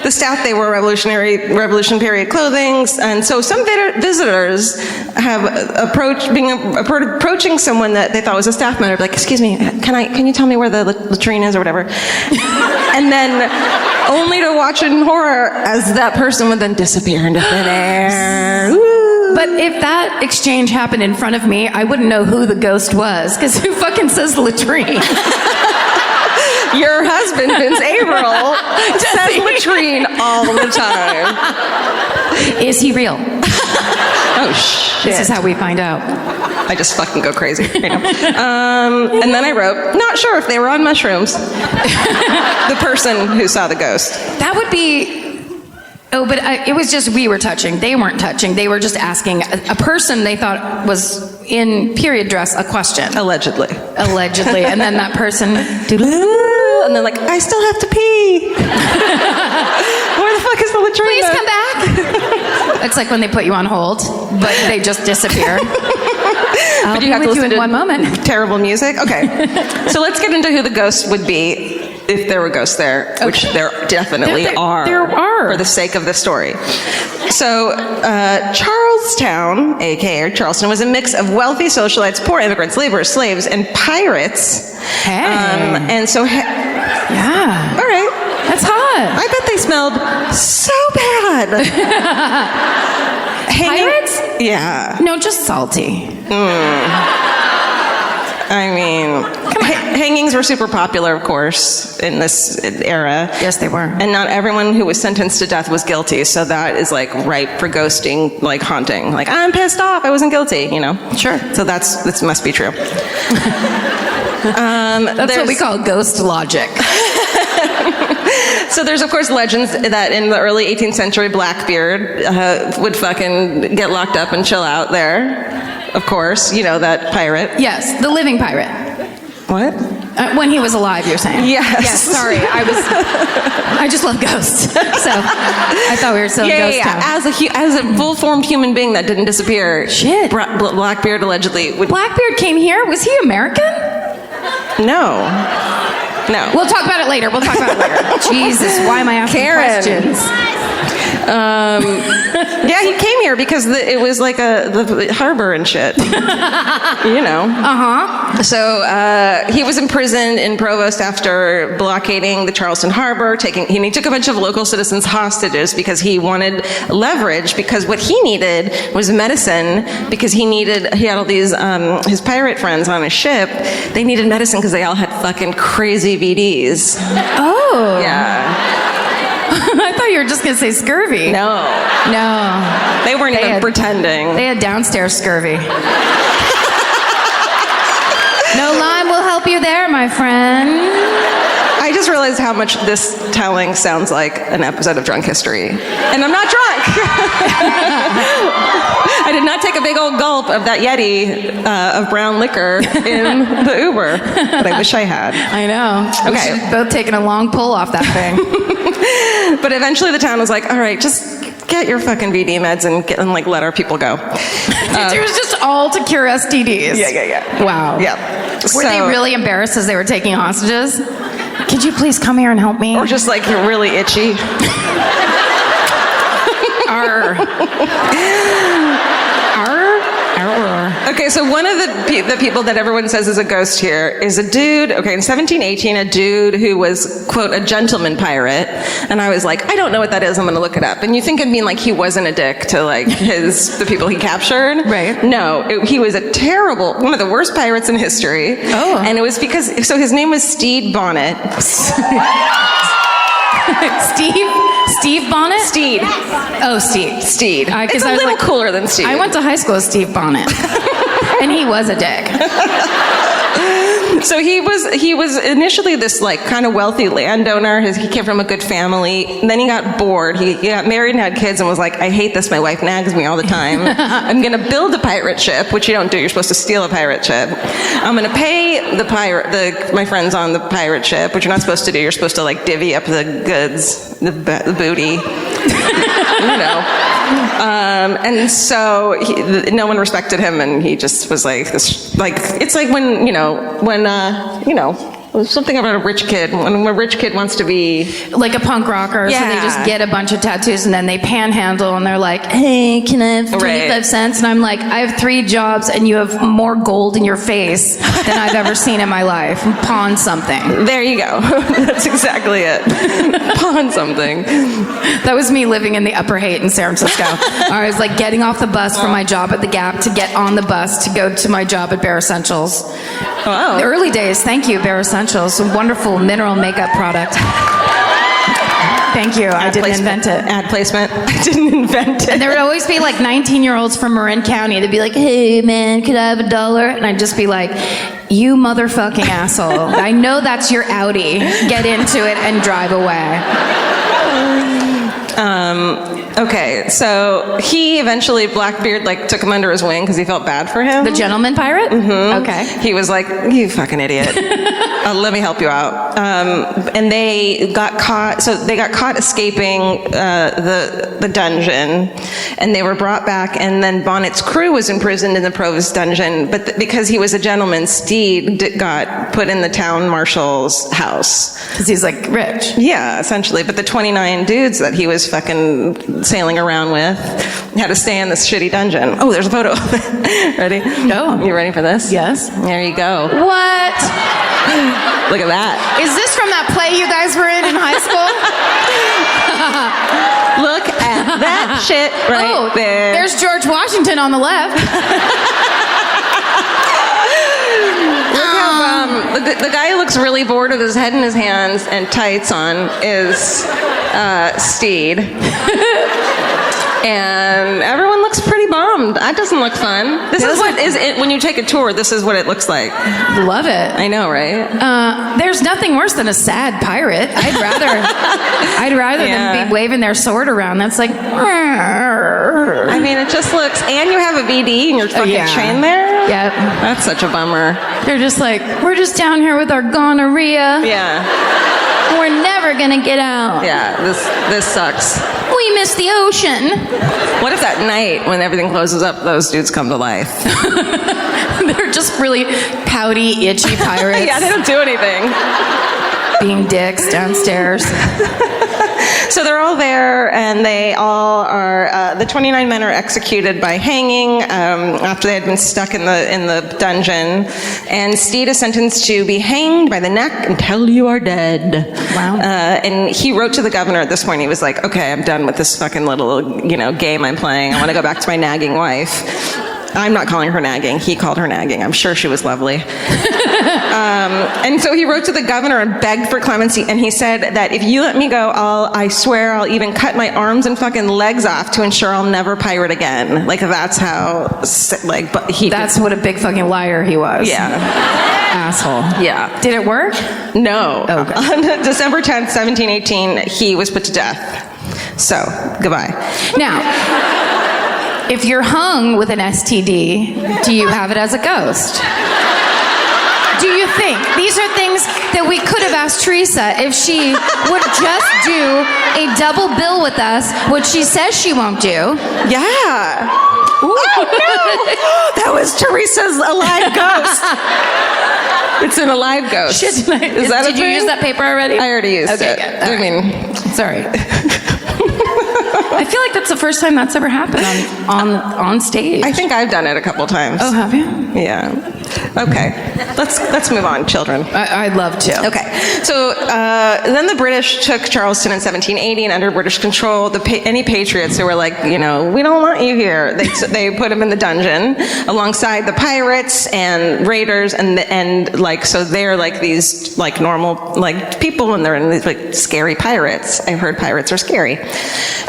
the staff, they wore Revolution period clothing, and so some visitors have approaching someone that they thought was a staff member, like, excuse me, can you tell me where the latrine is or whatever? And then only to watch in horror as that person would then disappear into thin air. Woo. But if that exchange happened in front of me, I wouldn't know who the ghost was, because who fucking says latrine? Your husband, Vince Averill, says latrine all the time. Is he real? Oh, shit. This is how we find out. I just fucking go crazy. I know. And then I wrote, not sure if they were on mushrooms. The person who saw the ghost. That would be... Oh, but it was just we were touching. They weren't touching. They were just asking a person they thought was in period dress a question. Allegedly. And then that person... And they're like, I still have to pee. Where the fuck is the latrine? Please come back. It's like when they put you on hold, but they just disappear. I'll be with you in one moment. Terrible music. Okay. So let's get into who the ghosts would be if there were ghosts there, which there definitely are. There are. For the sake of the story. So Charlestown, a.k.a. Charleston, was a mix of wealthy socialites, poor immigrants, laborers, slaves, and pirates. Hey. And so... yeah. All right. That's hot. I bet they smelled so bad. Pirates? Yeah. No, just salty. I mean, hangings were super popular, of course, in this era. Yes, they were. And not everyone who was sentenced to death was guilty, so that is like ripe for ghosting, like haunting. Like, I'm pissed off, I wasn't guilty, you know? Sure. So this must be true. That's what we call ghost logic. So there's, of course, legends that in the early 18th century, Blackbeard would fucking get locked up and chill out there. Of course, you know, that pirate. Yes, the living pirate. What? When he was alive, you're saying? Yes. Yes, sorry. I just love ghosts. So I thought we were still in Ghost Town. As a full-formed human being that didn't disappear. Shit. Blackbeard allegedly would... Blackbeard came here? Was he American? No. We'll talk about it later. Jesus, why am I asking Karen. questions? Yeah, he came here because it was like the harbor and shit. So he was imprisoned in Provost after blockading the Charleston harbor. He took a bunch of local citizens hostages because he wanted leverage. Because what he needed was medicine. Because he had all these his pirate friends on his ship. They needed medicine because they all had fucking crazy VDs. Oh. Yeah. I thought you were just going to say scurvy. No. They weren't even pretending. They had downstairs scurvy. No lime will help you there, my friend. I just realized how much this telling sounds like an episode of Drunk History. And I'm not drunk. I did not take a big old gulp of that Yeti of brown liquor in the Uber, but I wish I had. I know. Okay. We should both taken a long pull off that thing. But eventually the town was like, all right, just get your fucking VD meds and let our people go. It was just all to cure STDs. Yeah. Wow. Yeah. Were they really embarrassed as they were taking hostages? Could you please come here and help me? Or just like, you're really itchy. Arr. Okay, so one of the people that everyone says is a ghost here is a dude, in 1718, a dude who was, quote, a gentleman pirate. And I was like, I don't know what that is, I'm gonna look it up. And you think it'd mean like he wasn't a dick to like the people he captured? Right. No, he was one of the worst pirates in history. Oh. And it was because, so his name was Stede Bonnet. Steve Bonnet? Steed. Oh, Steve. Steed. It's a I was little cooler than Steve. I went to high school with Steve Bonnet. And he was a dick. So he was initially this like kind of wealthy landowner. He came from a good family. And then he got bored. He got married and had kids and was like, I hate this. My wife nags me all the time. I'm going to build a pirate ship, which you don't do. You're supposed to steal a pirate ship. I'm going to pay my friends on the pirate ship, which you're not supposed to do. You're supposed to like divvy up the goods, the booty. And so no one respected him, and he just was like this. Like it's like when something about a rich kid. When a rich kid wants to be like a punk rocker, yeah. So they just get a bunch of tattoos and then they panhandle and they're like, hey, can I have 25 cents? And I'm like, I have 3 jobs and you have more gold in your face than I've ever seen in my life. Pawn something. There you go. That's exactly it. Pawn something. That was me living in the Upper Haight in San Francisco. I was like getting off the bus from my job at the Gap to get on the bus to go to my job at Bare Essentials. Wow. The early days, thank you, Bare Essentials. A wonderful mineral makeup product. Thank you. I didn't invent it. Ad placement. I didn't invent it. And there would always be like 19-year-olds from Marin County. They'd be like, hey, man, could I have $1? And I'd just be like, you motherfucking asshole. I know that's your Audi. Get into it and drive away. Okay, so he eventually, Blackbeard, like, took him under his wing because he felt bad for him. The gentleman pirate? Mm-hmm. Okay. He was like, you fucking idiot. Let me help you out. And they got caught, escaping the dungeon, and they were brought back, and then Bonnet's crew was imprisoned in the Provost dungeon, but because he was a gentleman, Steed got put in the town marshal's house. Because he's, like, rich. Yeah, essentially. But the 29 dudes that he was fucking sailing around with had to stay in this shitty dungeon. Oh, there's a photo of it. Ready? Oh. You ready for this? Yes. There you go. What? Look at that. Is this from that play you guys were in high school? Look at that shit right there. There's George Washington on the left. Look how the guy who looks really bored with his head in his hands and tights on is Steed. And everyone looks pretty bummed. That doesn't look fun. This is what is it when you take a tour. This is what it looks like. Love it. I know, right? There's nothing worse than a sad pirate. I'd rather than be waving their sword around. That's like. I mean, it just looks. And you have a VD and you're fucking chained there. Yep. That's such a bummer. They're just like, we're just down here with our gonorrhea. Yeah. We're never gonna get out. Yeah, this sucks. We miss the ocean. What if that night when everything closes up, those dudes come to life? They're just really pouty, itchy pirates. Yeah, they don't do anything. Being dicks downstairs. So they're all there, and they all are. The 29 men are executed by hanging after they had been stuck in the dungeon. And Steed is sentenced to be hanged by the neck until you are dead. Wow. And he wrote to the governor at this point. He was like, "Okay, I'm done with this fucking little game I'm playing. I want to go back to my nagging wife." I'm not calling her nagging. He called her nagging. I'm sure she was lovely. And so he wrote to the governor and begged for clemency. And he said that if you let me go, I swear I'll even cut my arms and fucking legs off to ensure I'll never pirate again. Like, that's how, but he. That's what a big fucking liar he was. Yeah. Asshole. Yeah. Did it work? No. Okay. On December 10th, 1718, he was put to death. So, goodbye. Now, if you're hung with an STD, do you have it as a ghost? Do you think? These are things that we could have asked Teresa if she would just do a double bill with us, which she says she won't do. Yeah. Ooh. Oh, no. That was Teresa's alive ghost. It's an alive ghost. Is that Did you use that paper already? I already used it. Good. I mean, sorry. I feel like that's the first time that's ever happened on stage. I think I've done it a couple times. Oh, have you? Yeah. Okay. Let's move on, children. I'd love to. Okay. So then the British took Charleston in 1780, and under British control, any patriots who were like, we don't want you here, they put them in the dungeon alongside the pirates and raiders, so they're like these like normal like people, and they're in these like scary pirates. I've heard pirates are scary,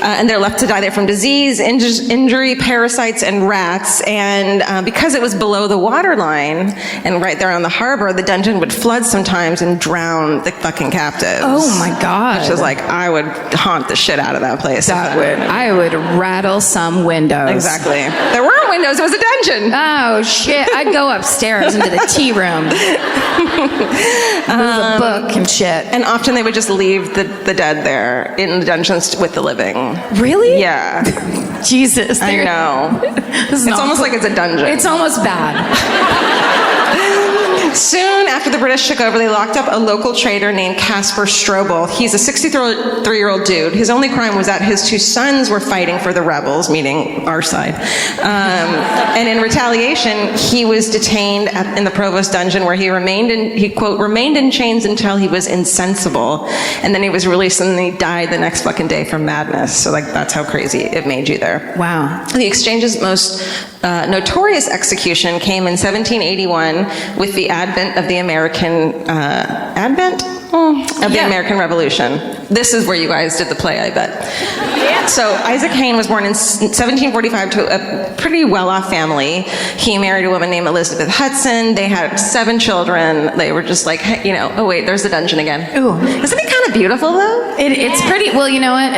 and they're left to die there from disease, injury, parasites, and rats. And because it was below the waterline and right there on the harbor, the dungeon would flood sometimes and drown the fucking captives. Oh my God. Which is like, I would haunt the shit out of that place. I would rattle some windows. Exactly. There weren't windows, it was a dungeon. Oh shit. I'd go upstairs into the tea room. Move a book and shit. And often they would just leave the dead there in the dungeons with the living. Really? Yeah. Jesus. I know. It's almost like it's a dungeon. It's almost bad. Soon after the British took over, they locked up a local trader named Caspar Strobel. He's a 63-year-old dude. His only crime was that his two sons were fighting for the rebels, meaning our side. And in retaliation, he was detained in the Provost dungeon, where he quote, remained in chains until he was insensible. And then he was released, and then he died the next fucking day from madness. So like, that's how crazy it made you there. Wow. The exchange's most notorious execution came in 1781 with the advent of the American American Revolution. This is where you guys did the play, I bet. Yeah. So Isaac Hayne was born in 1745 to a pretty well-off family. He married a woman named Elizabeth Hudson. They had 7 children. They were just like, oh wait, there's the dungeon again. Ooh. Isn't it kind of beautiful though? It's pretty. Well, you know what?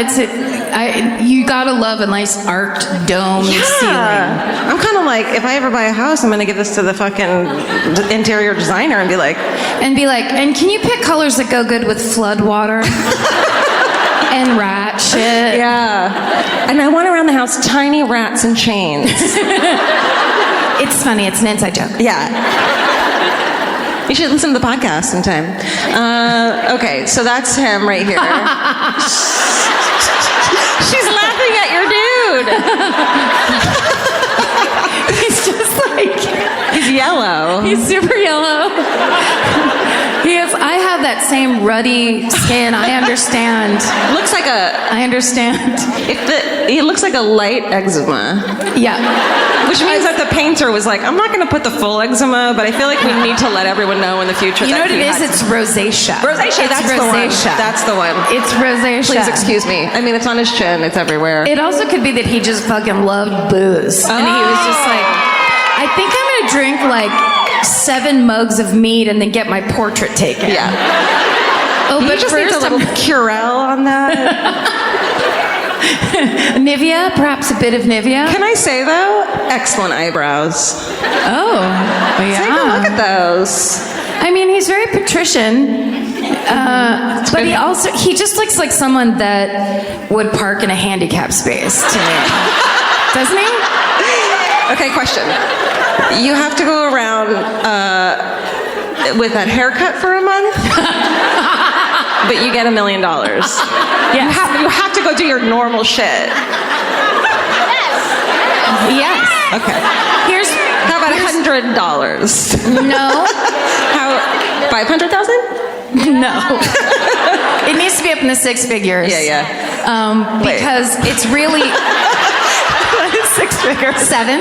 You gotta love a nice arched dome ceiling. I'm kind of like, if I ever buy a house, I'm gonna give this to the fucking interior designer and be like, and can you pick colors that go good with flood water? And rat shit. Yeah. And I want around the house tiny rats and chains. It's funny. It's an inside joke. Yeah. You should listen to the podcast sometime. Okay, so that's him right here. She's laughing at your dude. He's just like... He's yellow. He's super yellow. I have that same ruddy skin. I understand. I understand. He looks like a light eczema. Yeah. Which means that the painter was like, I'm not going to put the full eczema, but I feel like we need to let everyone know in the future. You know what it is? It's rosacea. Rosacea, that's the one. That's the one. It's rosacea. Please excuse me. I mean, it's on his chin. It's everywhere. It also could be that he just fucking loved booze. And he was just like, I think I'm going to drink like 7 mugs of mead and then get my portrait taken. Yeah. Oh, but just first needs a little Curel on that. Nivea, perhaps a bit of Nivea. Can I say though, excellent eyebrows. Oh, yeah. Take a look at those. I mean, he's very patrician, but he just looks like someone that would park in a handicap space to me. Doesn't he? Okay, question. You have to go around with that haircut for a month, but you get $1 million. Yes. You have to go do your normal shit. Yes. Okay. How about $100? No. How 500,000? No. It needs to be up in the six figures. Yeah. Because it's really... What is 6 figures? 7.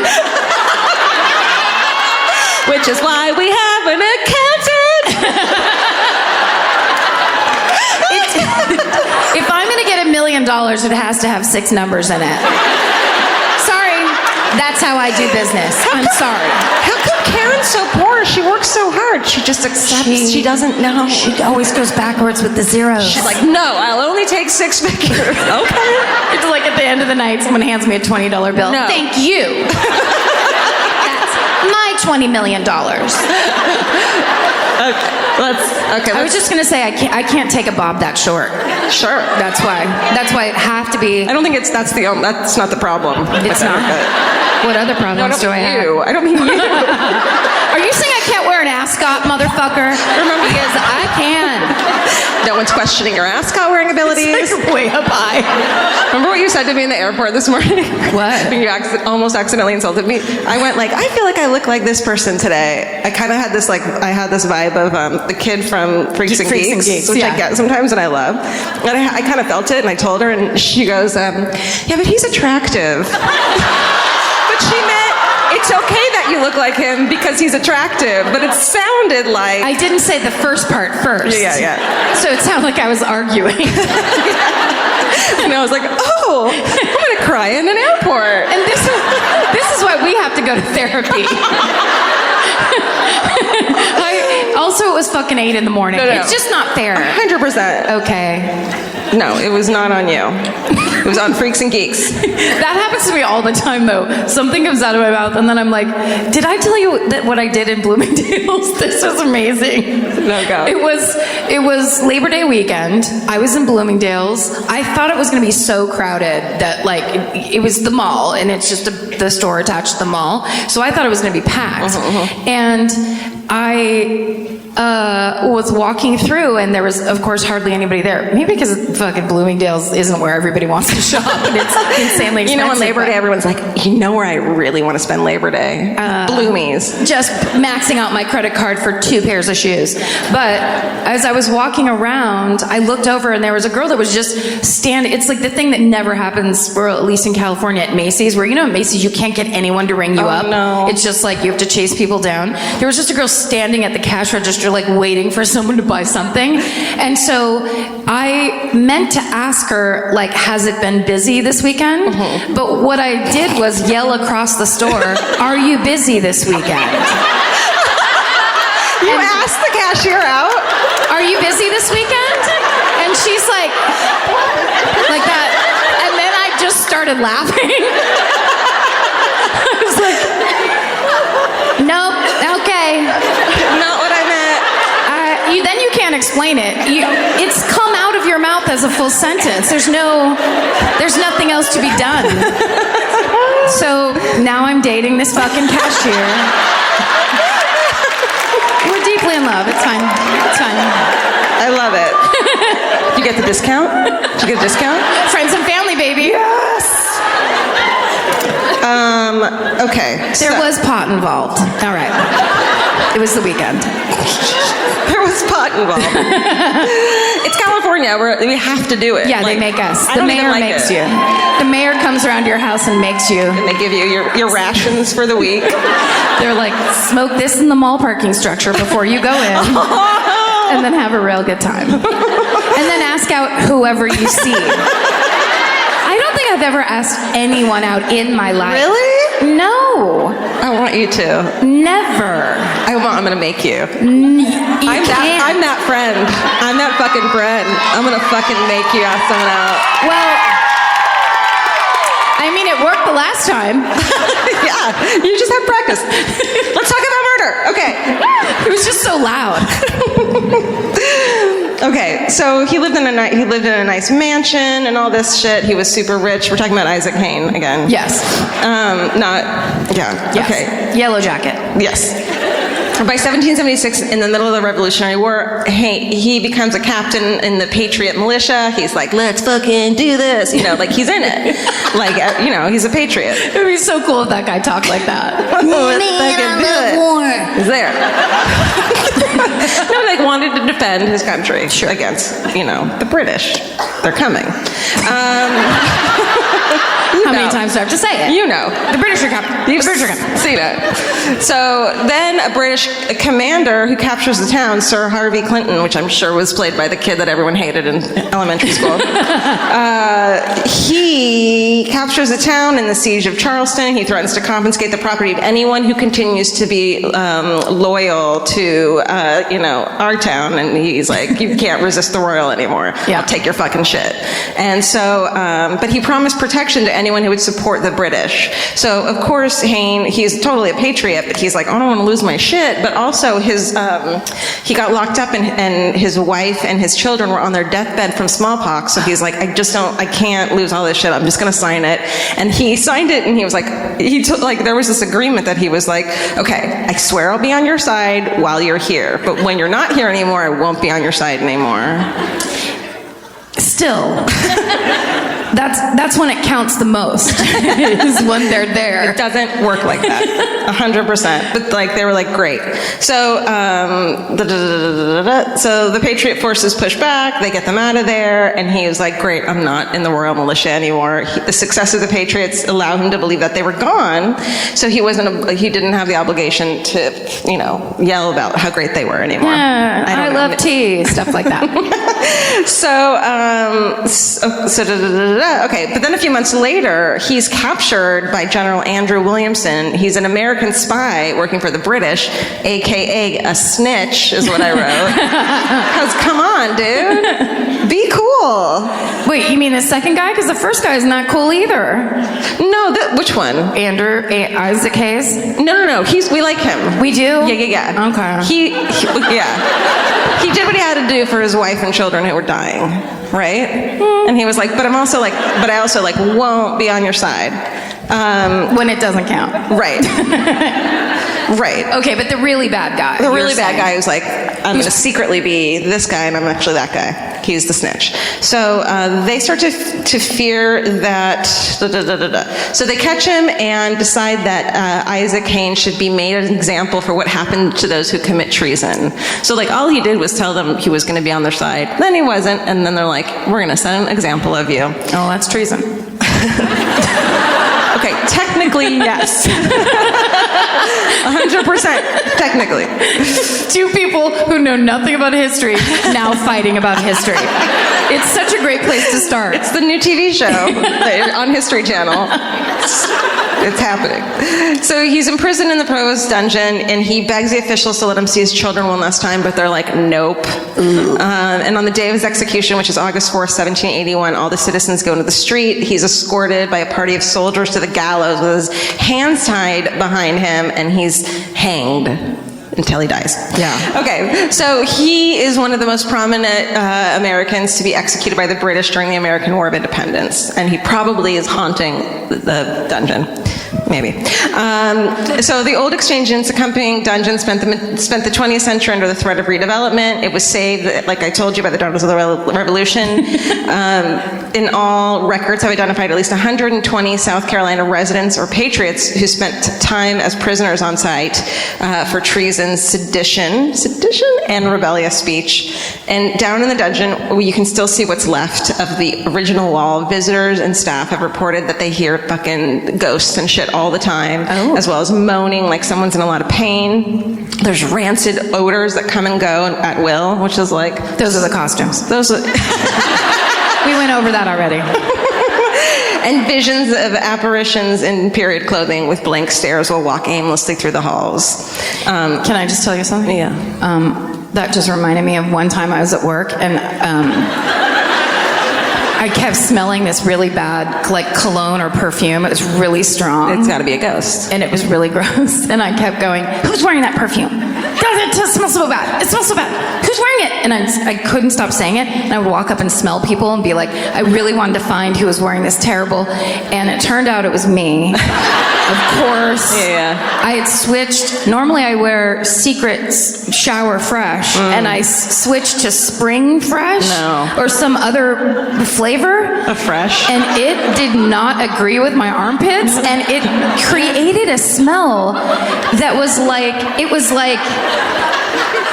Which is why we have an accountant. If I'm going to get $1 million, it has to have 6 numbers in it. Sorry. That's how I do business. I'm sorry. How come Karen's so poor? She works so hard. She just accepts. She doesn't know. She always goes backwards with the zeros. She's like, no, I'll only take 6 figures. Okay. It's like at the end of the night, someone hands me a $20 bill. No. Thank you. That's my $20 million. Okay. I was just gonna say I can't take a bob that short. Sure. That's why it have to be. I don't think that's not the problem. It's not. What other problems do I have? I don't mean you. Are you saying I can't wear an ascot, motherfucker? Remember, because I can. No one's questioning your ascot wearing abilities. It's like way up high. Remember what you said to me in the airport this morning? What? You almost accidentally insulted me. I went like, I feel like I look like this person today. I kind of had this I had this vibe of the kid from Freaks and Geeks, which I get sometimes and I love. And I kind of felt it, and I told her, and she goes, yeah, but he's attractive. But she meant it's okay that you look like him because he's attractive, but it sounded like... I didn't say the first part first. Yeah. So it sounded like I was arguing. And I was like, oh, I'm going to cry in an airport. And this is why we have to go to therapy. Also, it was fucking 8 in the morning. No. It's just not fair. 100%. Okay. No, it was not on you. It was on Freaks and Geeks. That happens to me all the time, though. Something comes out of my mouth, and then I'm like, did I tell you that what I did in Bloomingdale's? This was amazing. No, go. It was Labor Day weekend. I was in Bloomingdale's. I thought it was going to be so crowded that, like, it was the mall, and it's just the store attached to the mall. So I thought it was going to be packed. And I was walking through, and there was, of course, hardly anybody there. Maybe because fucking Bloomingdale's isn't where everybody wants to shop, and it's insanely expensive. You know, on Labor Day, everyone's like, you know where I really want to spend Labor Day? Bloomies. Just maxing out my credit card for 2 pairs of shoes. But as I was walking around, I looked over, and there was a girl that was just standing. It's like the thing that never happens, or at least in California at Macy's, where, you know, at Macy's, you can't get anyone to ring you up. No. It's just like you have to chase people down. There was just a girl standing at the cash register, like waiting for someone to buy something. And so I meant to ask her, like, has it been busy this weekend? But what I did was yell across the store, are you busy this weekend? You asked the cashier out? Are you busy this weekend? And she's like that. And then I just started laughing. I was like, nope, okay. Not what I meant. Then you can't explain it. It's come out of your mouth as a full sentence. There's nothing else to be done. So now I'm dating this fucking cashier. We're deeply in love. It's fine. I love it. Did you get the discount? Did you get a discount? Friends and family, baby. Yes. Okay. There was pot involved. All right. It was the weekend. There was pot involved. It's California. We have to do it. Yeah, they make us. I The don't even mayor like makes it. you. The mayor comes around to your house and makes you. And they give you your rations for the week. They're like, smoke this in the mall parking structure before you go in. And then have a real good time. And then ask out whoever you see. I don't think I've ever asked anyone out in my life. Really? No. I want you to. Never. I'm gonna make you. I'm that friend. I'm that fucking friend. I'm gonna fucking make you ask someone out. Well, I mean, it worked the last time. Yeah, you just have practice. Let's talk about murder. Okay. It was just so loud. Okay, so he lived in a nice mansion and all this shit. He was super rich. We're talking about Isaac Hayne again. Yes. Yeah. Yes. Okay. Yellow Jacket. Yes. By 1776, in the middle of the Revolutionary War, he becomes a captain in the Patriot militia. He's like, let's fucking do this. You know, like he's in it. Like, you know, he's a patriot. It would be so cool if that guy talked like that. Let's fucking do it. He's there. No, like wanted to defend his country against, you know, the British. They're coming. How many times do I have to say it? You know. The British are coming. The British are coming. See that. So then a British commander who captures the town, Sir Harvey Clinton, which I'm sure was played by the kid that everyone hated in elementary school, he captures the town in the siege of Charleston. He threatens to confiscate the property of anyone who continues to be loyal to, you know, our town. And he's like, you can't resist the royal anymore. Yeah. I'll take your fucking shit. And so, but he promised protection to anyone who would support the British. So, of course, Hayne, he's totally a patriot, but he's like, I don't want to lose my shit. But also, he got locked up, and his wife and his children were on their deathbed from smallpox. So he's like, I can't lose all this shit. I'm just going to sign it. And he signed it, and he was like, there was this agreement that he was like, okay, I swear I'll be on your side while you're here. But when you're not here anymore, I won't be on your side anymore. Still. That's when it counts the most, is when they're there. It doesn't work like that, 100%. But like they were like, great. So, so the Patriot forces push back. They get them out of there, and he was like, great, I'm not in the Royal Militia anymore. The success of the Patriots allowed him to believe that they were gone. So he didn't have the obligation to, you know, yell about how great they were anymore. Yeah, I love tea, stuff like that. Okay, but then a few months later, he's captured by General Andrew Williamson. He's an American spy working for the British, aka a snitch, is what I wrote. Because come on, dude, be cool. Wait, you mean the second guy? Because the first guy is not cool either. No, which one? Isaac Hayes? No. We like him. We do? Yeah. Okay. He did what he had to do for his wife and children who were dying, right? And he was like, but I also won't be on your side. When it doesn't count. Right. Right. Okay, but the really bad guy. The really bad guy who's like, I'm going to secretly be this guy, and I'm actually that guy. He's the snitch. So they start to fear that. So they catch him and decide that Isaac Hayne should be made an example for what happened to those who commit treason. So like all he did was tell them he was going to be on their side. Then he wasn't, and then they're like, we're going to set an example of you. Oh, that's treason. Okay, technically, yes. 100%, technically. Two people who know nothing about history now fighting about history. It's such a great place to start. It's the new TV show on History Channel. It's happening. So he's imprisoned in the Provost dungeon, and he begs the officials to let him see his children one last time, but they're like, nope. And on the day of his execution, which is August 4th, 1781, all the citizens go into the street. He's escorted by a party of soldiers to the gallows with his hands tied behind him, and he's hanged until he dies. Yeah. Okay, so he is one of the most prominent Americans to be executed by the British during the American War of Independence, and he probably is haunting the dungeon. Maybe. So the old exchange and accompanying dungeon spent the 20th century under the threat of redevelopment. It was saved, like I told you, by the Daughters of the Revolution. In all, records have identified at least 120 South Carolina residents or patriots who spent time as prisoners on site for treason, sedition, and rebellious speech. And down in the dungeon, you can still see what's left of the original wall. Visitors and staff have reported that they hear fucking ghosts and shit all the time, as well as moaning like someone's in a lot of pain. There's rancid odors that come and go at will, which is like... Those are the costumes. Those are... We went over that already. And visions of apparitions in period clothing with blank stares will walk aimlessly through the halls. Can I just tell you something? Yeah. That just reminded me of one time I was at work, and I kept smelling this really bad, like cologne or perfume. It was really strong. It's got to be a ghost. And it was really gross. And I kept going, who's wearing that perfume? God, it smells so bad. It smells so bad. Who's wearing it? And I couldn't stop saying it. And I would walk up and smell people and be like, I really wanted to find who was wearing this terrible. And it turned out it was me. Of course. Yeah. I had switched. Normally I wear Secret Shower Fresh. And I switched to Spring Fresh. No. Or some other flavor. A fresh. And it did not agree with my armpits. And it created a smell that was like, it was like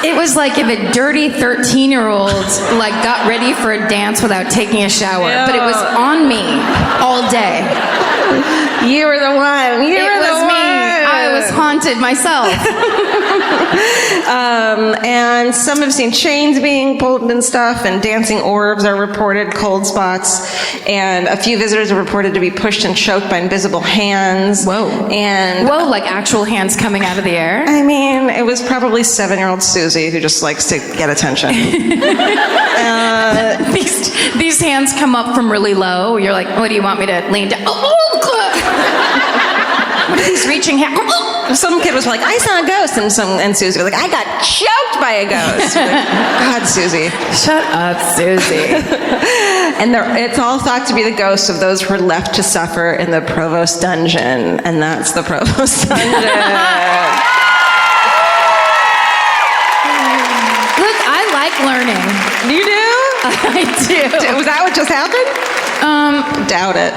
if a dirty 13-year-old like got ready for a dance without taking a shower. But it was on me all day. You were the one. It was me. I was haunted myself. And some have seen chains being pulled and stuff, and dancing orbs are reported, cold spots, and a few visitors are reported to be pushed and choked by invisible hands. Whoa. And Whoa, like actual hands coming out of the air? I mean, it was probably 7-year-old Susie who just likes to get attention. These hands come up from really low. You're like, what do you want me to lean down? What are these reaching hands? Some kid was like, I saw a ghost, and Susie was like, I got choked by a ghost. Like, God, Susie. Shut up, Susie. And it's all thought to be the ghosts of those who were left to suffer in the Provost dungeon, and that's the Provost dungeon. Look, I like learning. You do? I do. Was that what just happened? Doubt it.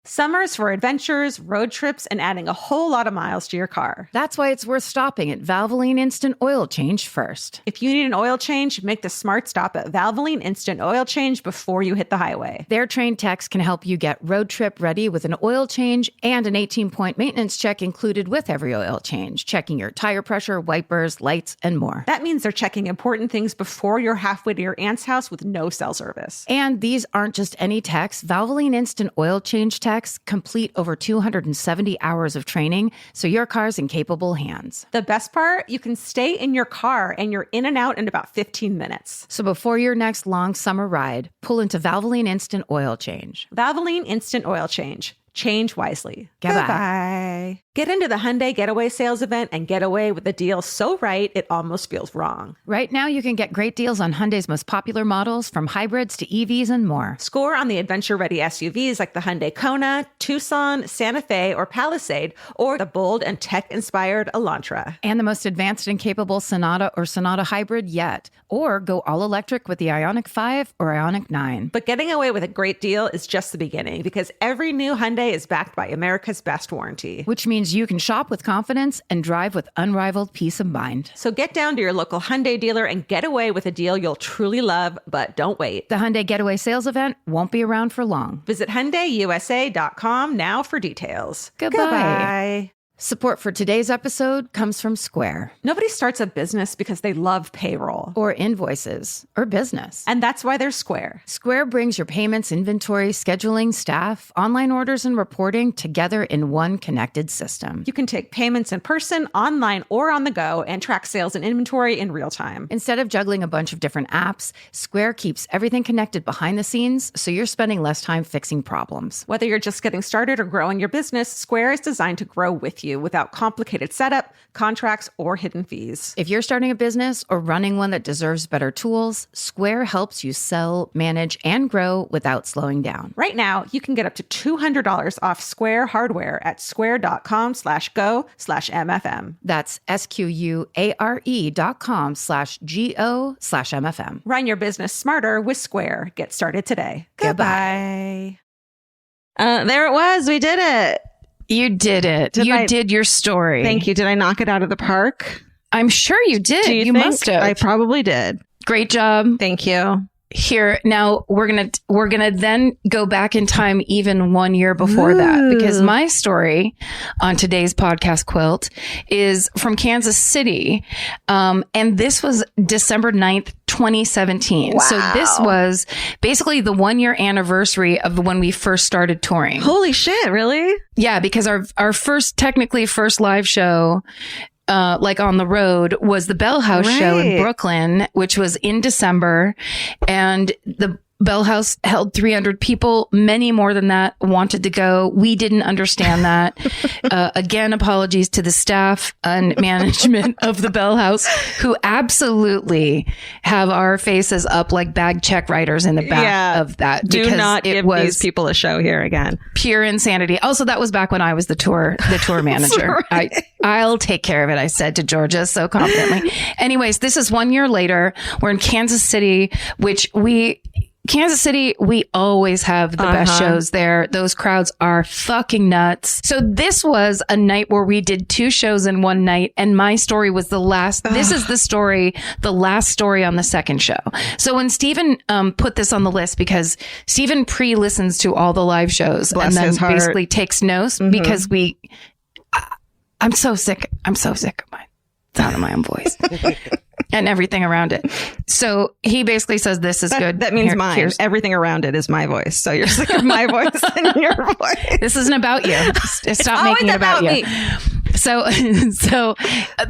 Summer's for adventures, road trips, and adding a whole lot of miles to your car. That's why it's worth stopping at Valvoline Instant Oil Change first. If you need an oil change, make the smart stop at Valvoline Instant Oil Change before you hit the highway. Their trained techs can help you get road trip ready with an oil change and an 18-point maintenance check included with every oil change, checking your tire pressure, wipers, lights, and more. That means they're checking important things before you're halfway to your aunt's house with no cell service. And these aren't just any techs. Valvoline Instant Oil Change techs complete over 270 hours of training, so your car's in capable hands. The best part, you can stay in your car and you're in and out in about 15 minutes. So before your next long summer ride, pull into Valvoline Instant Oil Change. Valvoline Instant Oil Change. Change wisely. Goodbye. Get into the Hyundai Getaway Sales event and get away with a deal so right it almost feels wrong. Right now, you can get great deals on Hyundai's most popular models, from hybrids to EVs and more. Score on the adventure-ready SUVs like the Hyundai Kona, Tucson, Santa Fe, or Palisade, or the bold and tech-inspired Elantra. And the most advanced and capable Sonata or Sonata Hybrid yet. Or go all-electric with the Ioniq 5 or Ioniq 9. But getting away with a great deal is just the beginning, because every new Hyundai is backed by America's best warranty. Which means you can shop with confidence and drive with unrivaled peace of mind. So get down to your local Hyundai dealer and get away with a deal you'll truly love, but don't wait. The Hyundai Getaway Sales event won't be around for long. Visit HyundaiUSA.com now for details. Goodbye. Support for today's episode comes from Square. Nobody starts a business because they love payroll. Or invoices. Or business. And that's why there's Square. Square brings your payments, inventory, scheduling, staff, online orders, and reporting together in one connected system. You can take payments in person, online, or on the go, and track sales and inventory in real time. Instead of juggling a bunch of different apps, Square keeps everything connected behind the scenes, so you're spending less time fixing problems. Whether you're just getting started or growing your business, Square is designed to grow with you without complicated setup, contracts, or hidden fees. If you're starting a business or running one that deserves better tools, Square helps you sell, manage, and grow without slowing down. Right now, you can get up to $200 off Square hardware at square.com/go/MFM. That's SQUARE.com/GO/MFM. Run your business smarter with Square. Get started today. Goodbye. There it was. We did it. You did it. You did your story. Thank you. Did I knock it out of the park? I'm sure you did. Do you think? Must have. I probably did. Great job. Thank you. Here now we're gonna then go back in time even 1 year before that, because my story on today's podcast Quilt is from Kansas City, and this was December 9th, 2017. Wow. So this was basically the 1 year anniversary of when we first started touring. Holy shit! Really? Yeah, because our first live show like on the road was the Bell House show in Right. Brooklyn, which was in December. And the Bell House held 300 people. Many more than that wanted to go. We didn't understand that. Again, apologies to the staff and management of the Bell House, who absolutely have our faces up like bag check writers in the back of that. Do because not it give was these people a show here again. pure insanity. Also, that was back when I was the tour manager. I'll take care of it, I said to Georgia so confidently. Anyways, this is 1 year later. We're in Kansas City, we always have the best shows there. Those crowds are fucking nuts. So this was a night where we did 2 shows in one night, and my story was the last. This is the last story on the second show. So when Stephen put this on the list, because Stephen pre-listens to all the live shows Bless and then his heart. basically takes notes because I'm so sick. I'm so sick of my sound of my own voice. And everything around it. So he basically says, this is good. That means Here- mine. here's- Everything around it is my voice. So you're sick of my voice and your voice. This isn't about you. Stop making it about you. So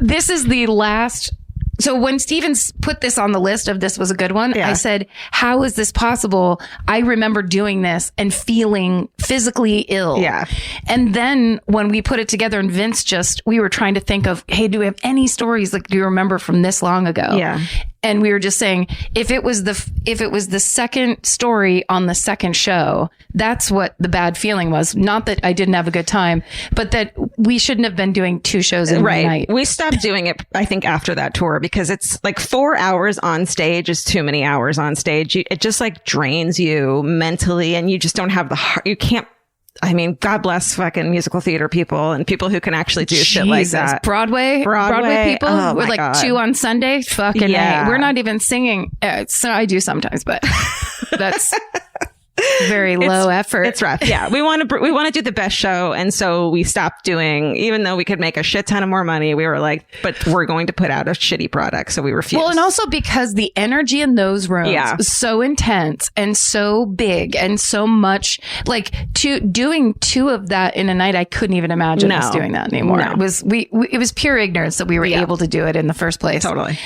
this is the last. So when Stevens put this on the list of this was a good one, I said, how is this possible? I remember doing this and feeling physically ill. Yeah. And then when we put it together and Vince we were trying to think of, hey, do we have any stories like do you remember from this long ago? Yeah. And we were just saying, if it was the second story on the second show, that's what the bad feeling was. Not that I didn't have a good time, but that we shouldn't have been doing 2 shows in one night. We stopped doing it, I think, after that tour because it's like 4 hours on stage is too many hours on stage. It just like drains you mentally and you just don't have the heart. You can't. I mean, God bless fucking musical theater people and people who can actually do shit like that. Broadway people oh with my like God. 2 on Sunday. Fucking Yeah. A. We're not even singing. So I do sometimes, but that's very low effort. It's rough. Yeah. We want to do the best show. And so we stopped doing, even though we could make a shit ton of more money, we were like, but we're going to put out a shitty product. So we refused. Well, and also because the energy in those rooms was so intense and so big and so much like doing 2 of that in a night. I couldn't even imagine us doing that anymore. No. It was pure ignorance that we were able to do it in the first place. Totally.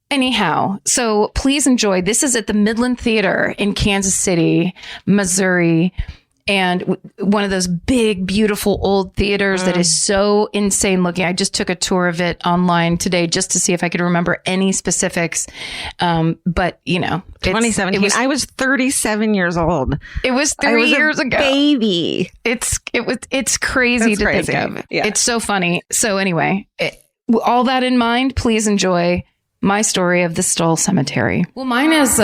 Anyhow, so please enjoy. This is at the Midland Theater in Kansas City, Missouri. And one of those big, beautiful old theaters that is so insane looking. I just took a tour of it online today just to see if I could remember any specifics. But, you know, 2017. I was 37 years old. It was 3 years ago. Baby. It's crazy That's to crazy. think of. Yeah. It's so funny. So anyway, all that in mind, please enjoy my story of the Stull Cemetery. Well, mine is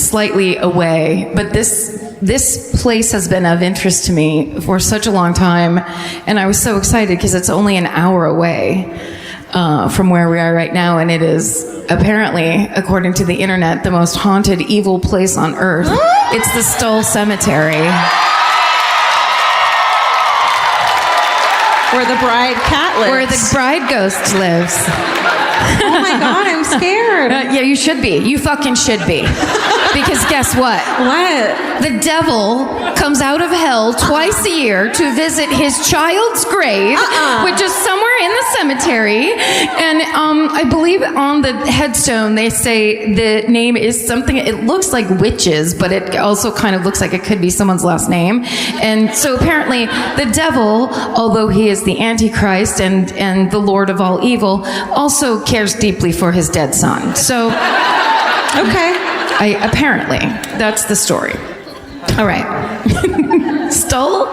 slightly away, but this place has been of interest to me for such a long time, and I was so excited because it's only an hour away from where we are right now, and it is apparently, according to the internet, the most haunted, evil place on earth. It's the Stull Cemetery. Where the bride cat lives. Where the bride ghost lives. Oh my God, I'm scared. Yeah, you should be. You fucking should be. Because guess what? What? The devil comes out of hell twice a year to visit his child's grave, which is somewhere in the cemetery. And I believe on the headstone they say the name is something. It looks like witches, but it also kind of looks like it could be someone's last name. And so apparently the devil, although he is the Antichrist and the Lord of all evil, also cares deeply for his dead son. So, okay. Apparently, that's the story. All right. Stull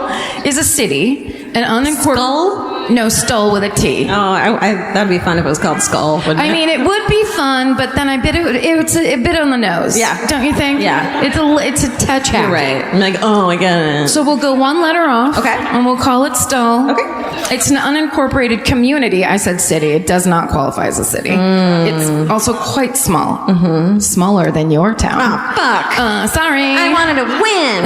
is a city, an unincorporated... Skull? No, Stull with a T. Oh, that'd be fun if it was called Skull, wouldn't it? I mean, it would be fun, but then it's a bit on the nose. Yeah. Don't you think? Yeah. It's a touch happy. You're right. I'm like, oh, I get it. So we'll go 1 letter off. Okay. And we'll call it Stull. Okay. It's an unincorporated community. I said city. It does not qualify as a city. It's also quite small. Mm-hmm. Smaller than your town. Oh, fuck. Sorry. I wanted to win.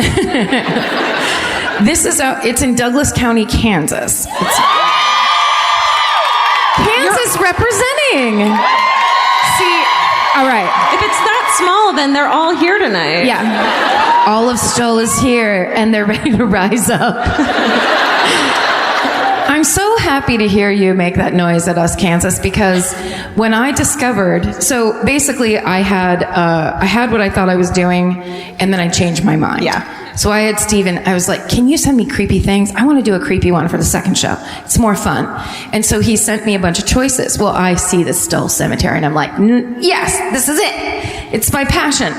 It's in Douglas County, Kansas. Kansas representing. See, all right. If it's that small, then they're all here tonight. Yeah. All of Stull is here, and they're ready to rise up. I'm so happy happy to hear you make that noise at us, Kansas, because when I discovered, so basically I had what I thought I was doing, and then I changed my mind. Yeah. So I had Steven, I was like, can you send me creepy things? I want to do a creepy one for the second show. It's more fun. And so he sent me a bunch of choices. Well, I see the Stull Cemetery, and I'm like, yes, this is it. It's my passion.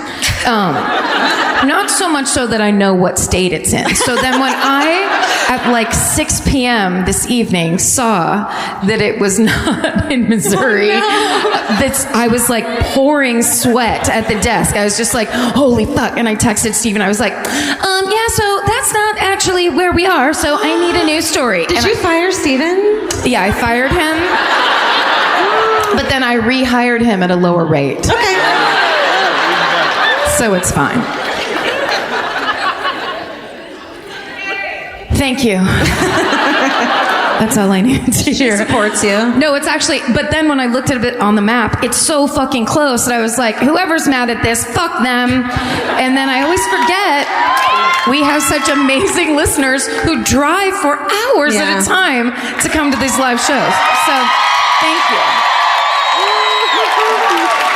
Not so much so that I know what state it's in. So then when I, at like 6 p.m. this evening, saw that it was not in Missouri, I was like pouring sweat at the desk. I was just like, holy fuck. And I texted Steven. I was like, yeah, so that's not actually where we are, so I need a new story. Did you fire Steven? Yeah, I fired him. But then I rehired him at a lower rate. Okay. So it's fine. Thank you. That's all I need to hear. She supports you. No, it's actually, but then when I looked at it on the map, it's so fucking close that I was like, whoever's mad at this, fuck them. And then I always forget we have such amazing listeners who drive for hours at a time to come to these live shows. So, thank you.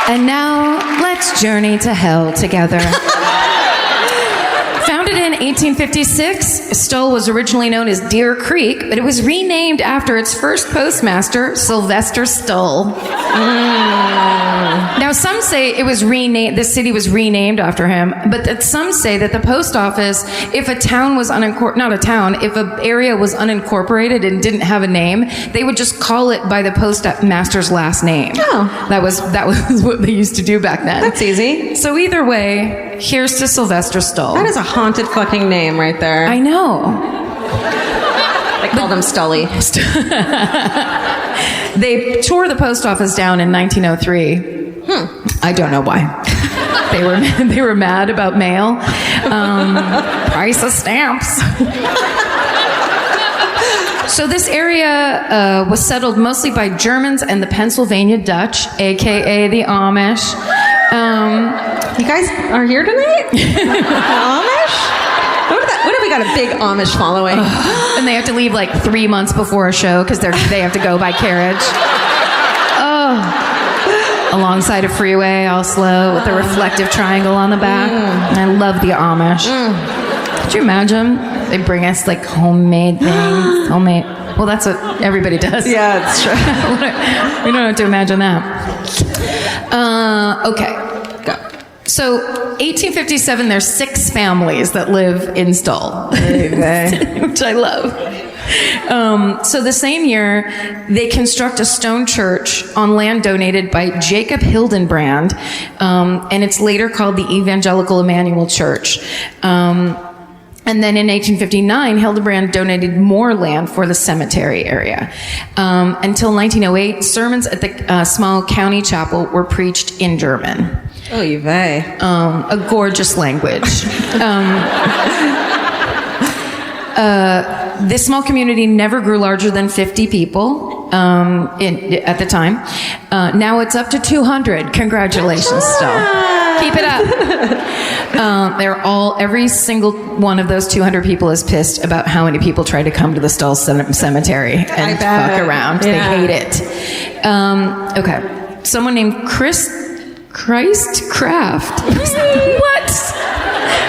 And now, let's journey to hell together. Founded in 1856, Stull was originally known as Deer Creek, but it was renamed after its first postmaster, Sylvester Stull. Now, some say it was renamed, the city was renamed after him, but some say that the post office, if a town was if an area was unincorporated and didn't have a name, they would just call it by the postmaster's last name. Oh. That was what they used to do back then. That's easy. So either way, here's to Sylvester Stull. That is a haunted fucking name right there. I know. They called him Stully. They tore the post office down in 1903. I don't know why. They were mad about mail. Price of stamps. So this area was settled mostly by Germans and the Pennsylvania Dutch, aka the Amish. You guys are here tonight? Amish? What if we got a big Amish following? And they have to leave like 3 months before a show because they have to go by carriage. Alongside a freeway, all slow, with a reflective triangle on the back. I love the Amish. Could you imagine? They bring us like homemade things. Homemade. Well, that's what everybody does. Yeah, it's true. We don't have to imagine that. Okay. Go. So, 1857, there's 6 families that live in Stull, which I love. So the same year, they construct a stone church on land donated by Jacob Hildenbrand, and it's later called the Evangelical Emmanuel Church. And then in 1859, Hildebrand donated more land for the cemetery area. Until 1908, sermons at the small county chapel were preached in German. Oh, you vey. A gorgeous language. This small community never grew larger than 50 people at the time. Now it's up to 200. Congratulations, Stull. Keep it up. Every single one of those 200 people is pissed about how many people try to come to the Stull Cemetery and fuck around. Yeah. They hate it. Okay. Someone named Christ Craft. What?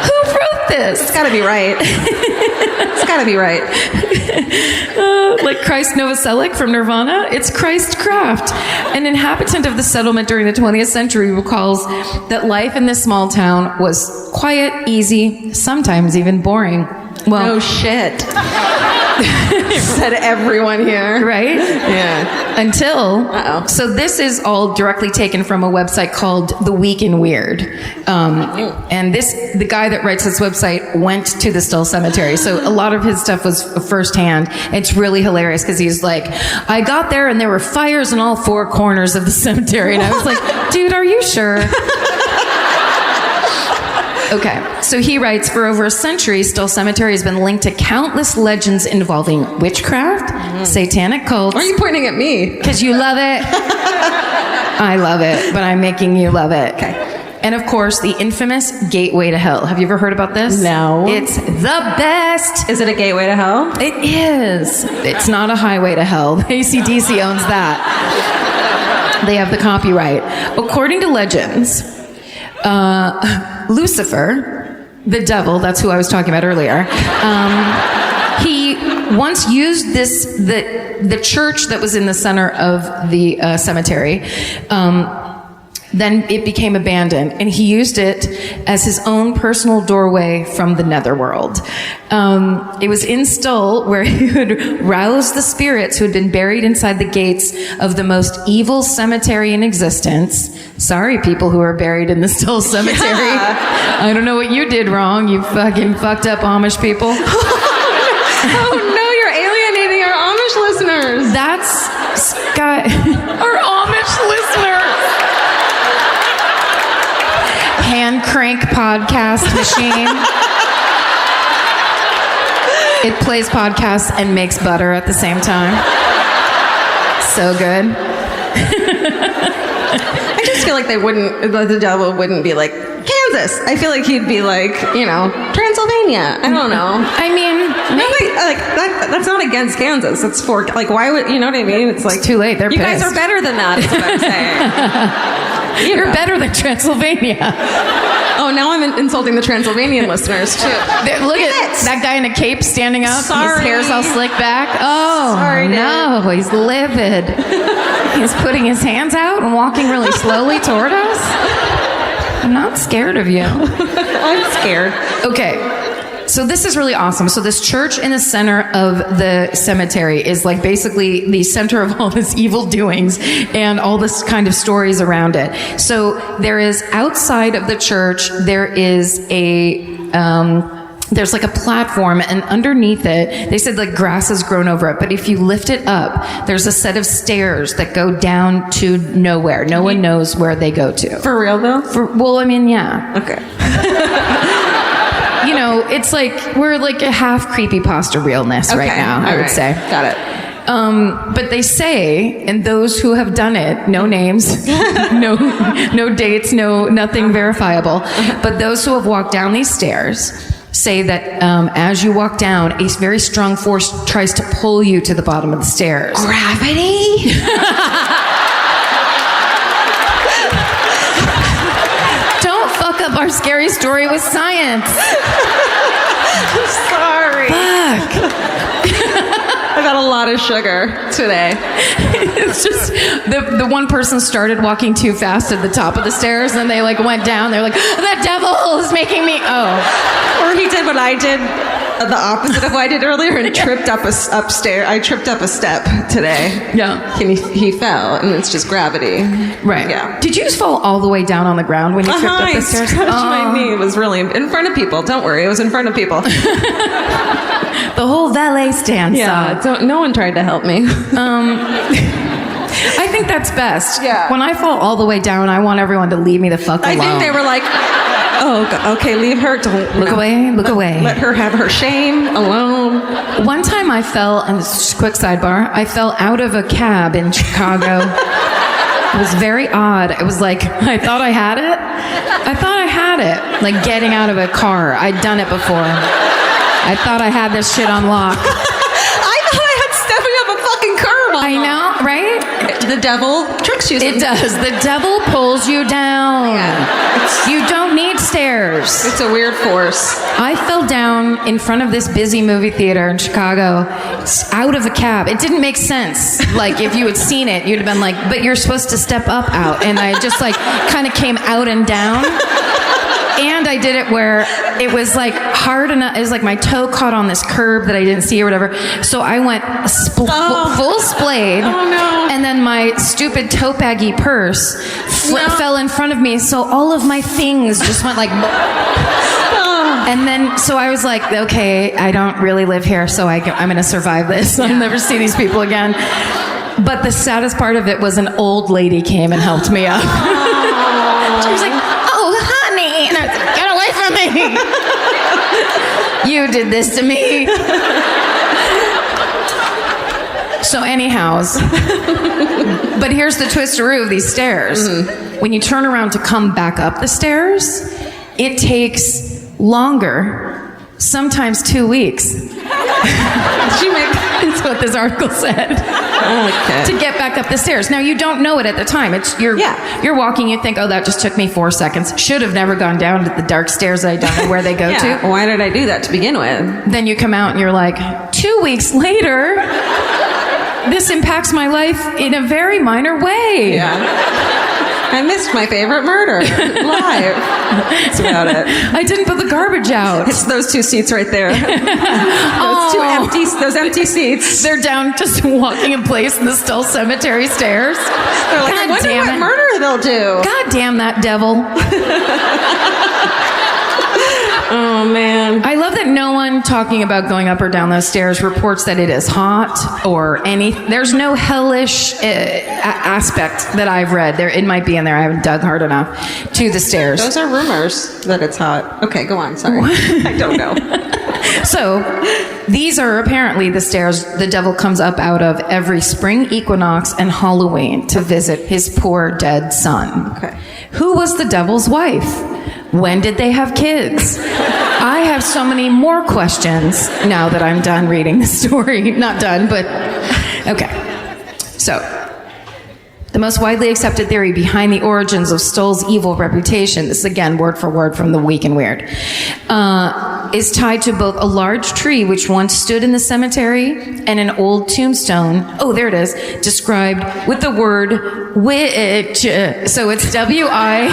Who wrote this? It's gotta be right. It's gotta be right. Like Christ Novoselic from Nirvana, it's Christ Craft. An inhabitant of the settlement during the 20th century recalls that life in this small town was quiet, easy, sometimes even boring. Well, no shit. Said everyone here. Right? Yeah. Until, so this is all directly taken from a website called The Week in Weird. And the guy that writes this website went to the Stull Cemetery. So a lot of his stuff was firsthand. It's really hilarious because he's like, I got there and there were fires in all 4 corners of the cemetery. And I was like, dude, are you sure? Okay, so he writes, for over a century, Stull Cemetery has been linked to countless legends involving witchcraft, satanic cults. Why are you pointing at me? Because you love it. I love it, but I'm making you love it. Okay. And of course, the infamous Gateway to Hell. Have you ever heard about this? No. It's the best. Is it a gateway to hell? It is. It's not a highway to hell. AC/DC owns that. They have the copyright. According to legends, Lucifer, the devil, that's who I was talking about earlier, he once used the church that was in the center of the cemetery. Then it became abandoned, and he used it as his own personal doorway from the netherworld. It was in Stull where he would rouse the spirits who had been buried inside the gates of the most evil cemetery in existence. Sorry, people who are buried in the Stull Cemetery. Yeah. I don't know what you did wrong, you fucking fucked up Amish people. Oh no, you're alienating our Amish listeners. That's Scott. Our Amish listeners. Hand crank podcast machine. It plays podcasts and makes butter at the same time. So good. I just feel like the devil wouldn't be like, Kansas. I feel like he'd be like, Transylvania. I don't know. I mean, that's not against Kansas. It's for, like, why would, you know what I mean? It's like, too late. They're you pissed. guys are better than that, is what I'm saying. You're better than Transylvania. Oh, now I'm insulting the Transylvanian listeners, too. Look at that guy in a cape standing up. Sorry. His hair's all slicked back. Oh, Sorry, no. He's livid. He's putting his hands out and walking really slowly toward us. I'm not scared of you. I'm scared. Okay. So this is really awesome. So this church in the center of the cemetery is like basically the center of all this evil doings and all this kind of stories around it. So there is outside of the church, there is there's like a platform, and underneath it, they said like grass has grown over it, but if you lift it up, there's a set of stairs that go down to nowhere. No one knows where they go to. For real, though? Well, I mean, yeah. Okay. It's like we're like a half creepypasta realness right now, I would say. Got it. But they say, and those who have done it, no names, no dates, nothing verifiable, but those who have walked down these stairs say that as you walk down, a very strong force tries to pull you to the bottom of the stairs. Gravity? Don't fuck up our scary story with science. I'm sorry. Fuck. I got a lot of sugar today. It's just the one person started walking too fast at the top of the stairs, and they like went down. They're like, "The devil is making me." Oh, or he did what I did, the opposite of what I did earlier, and tripped up upstairs. I tripped up a step today. Yeah, and he fell, and it's just gravity. Right. Yeah. Did you just fall all the way down on the ground when you tripped up the stairs? I scratched my knee. It was really in front of people. Don't worry, it was in front of people. The whole valet stand saw. No one tried to help me. I think that's best. Yeah. When I fall all the way down, I want everyone to leave me the fuck alone. I think they were like, "Oh, okay, leave her. Don't look away. Look away. Let her have her shame alone." One time I fell, and this is just a quick sidebar. I fell out of a cab in Chicago. It was very odd. It was like I thought I had it. Like getting out of a car. I'd done it before. I thought I had this shit on lock. I thought I had stepping up a fucking curb. I know, right? The devil tricks you. It does. The devil pulls you down. Yeah. You don't need stairs. It's a weird force. I fell down in front of this busy movie theater in Chicago, out of a cab. It didn't make sense. Like, if you had seen it, you'd have been like, but you're supposed to step up out. And I just like kind of came out and down. And I did it where it was like hard enough. It was like my toe caught on this curb that I didn't see or whatever. So I went full splayed. Oh no. And then my stupid tote baggy purse fell in front of me. So all of my things just went like... And then, so I was like, okay, I don't really live here, so I'm going to survive this. I'll never see these people again. But the saddest part of it was an old lady came and helped me up. She was like, oh, honey. And I was like, get away from me. You did this to me. So anyhows, but here's the twisteroo of these stairs. When you turn around to come back up the stairs, it takes longer, sometimes 2 weeks. That's what this article said. Okay. To get back up the stairs. Now you don't know it at the time. You're walking. You think, oh, that just took me 4 seconds. Should have never gone down to the dark stairs that I don't know where they go to. Why did I do that to begin with? Then you come out and you're like, 2 weeks later, this impacts my life in a very minor way. Yeah. I missed my favorite murder live. That's about it. I didn't put the garbage out. It's those 2 seats right there. Those empty seats. They're down just walking in place in the Stull Cemetery stairs. They're like, I wonder what murder they'll do. God damn that devil. Oh, man. I love that no one talking about going up or down those stairs reports that it is hot or anything. There's no hellish aspect that I've read. It might be in there. I haven't dug hard enough to the stairs. Those are rumors that it's hot. Okay, go on. Sorry. I don't know. So these are apparently the stairs the devil comes up out of every spring equinox and Halloween to visit his poor dead son. Okay. Who was the devil's wife? When did they have kids? I have so many more questions now that I'm done reading the story. Not done, but okay. So, the most widely accepted theory behind the origins of Stull's evil reputation, this is again word for word from the Week in Weird, is tied to both a large tree which once stood in the cemetery and an old tombstone, oh there it is, described with the word witch. So it's W-I-T-T-I-C-H.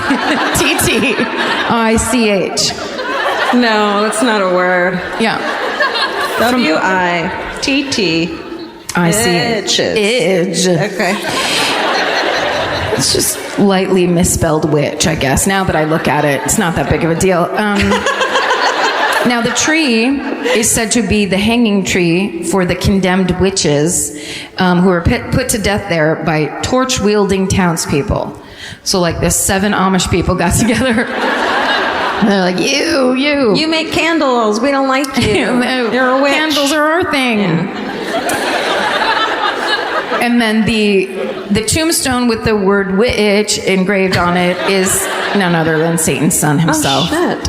No, that's not a word. Yeah. W-I-T-T-I-C-H. Idge. Okay. It's just lightly misspelled witch, I guess. Now that I look at it, it's not that big of a deal. Now, the tree is said to be the hanging tree for the condemned witches who were put to death there by torch-wielding townspeople. So, like, this 7 Amish people got together. And they're like, you. You make candles. We don't like you. You're a witch. Candles are our thing. Yeah. And then the tombstone with the word witch engraved on it is none other than Satan's son himself. Oh, shit.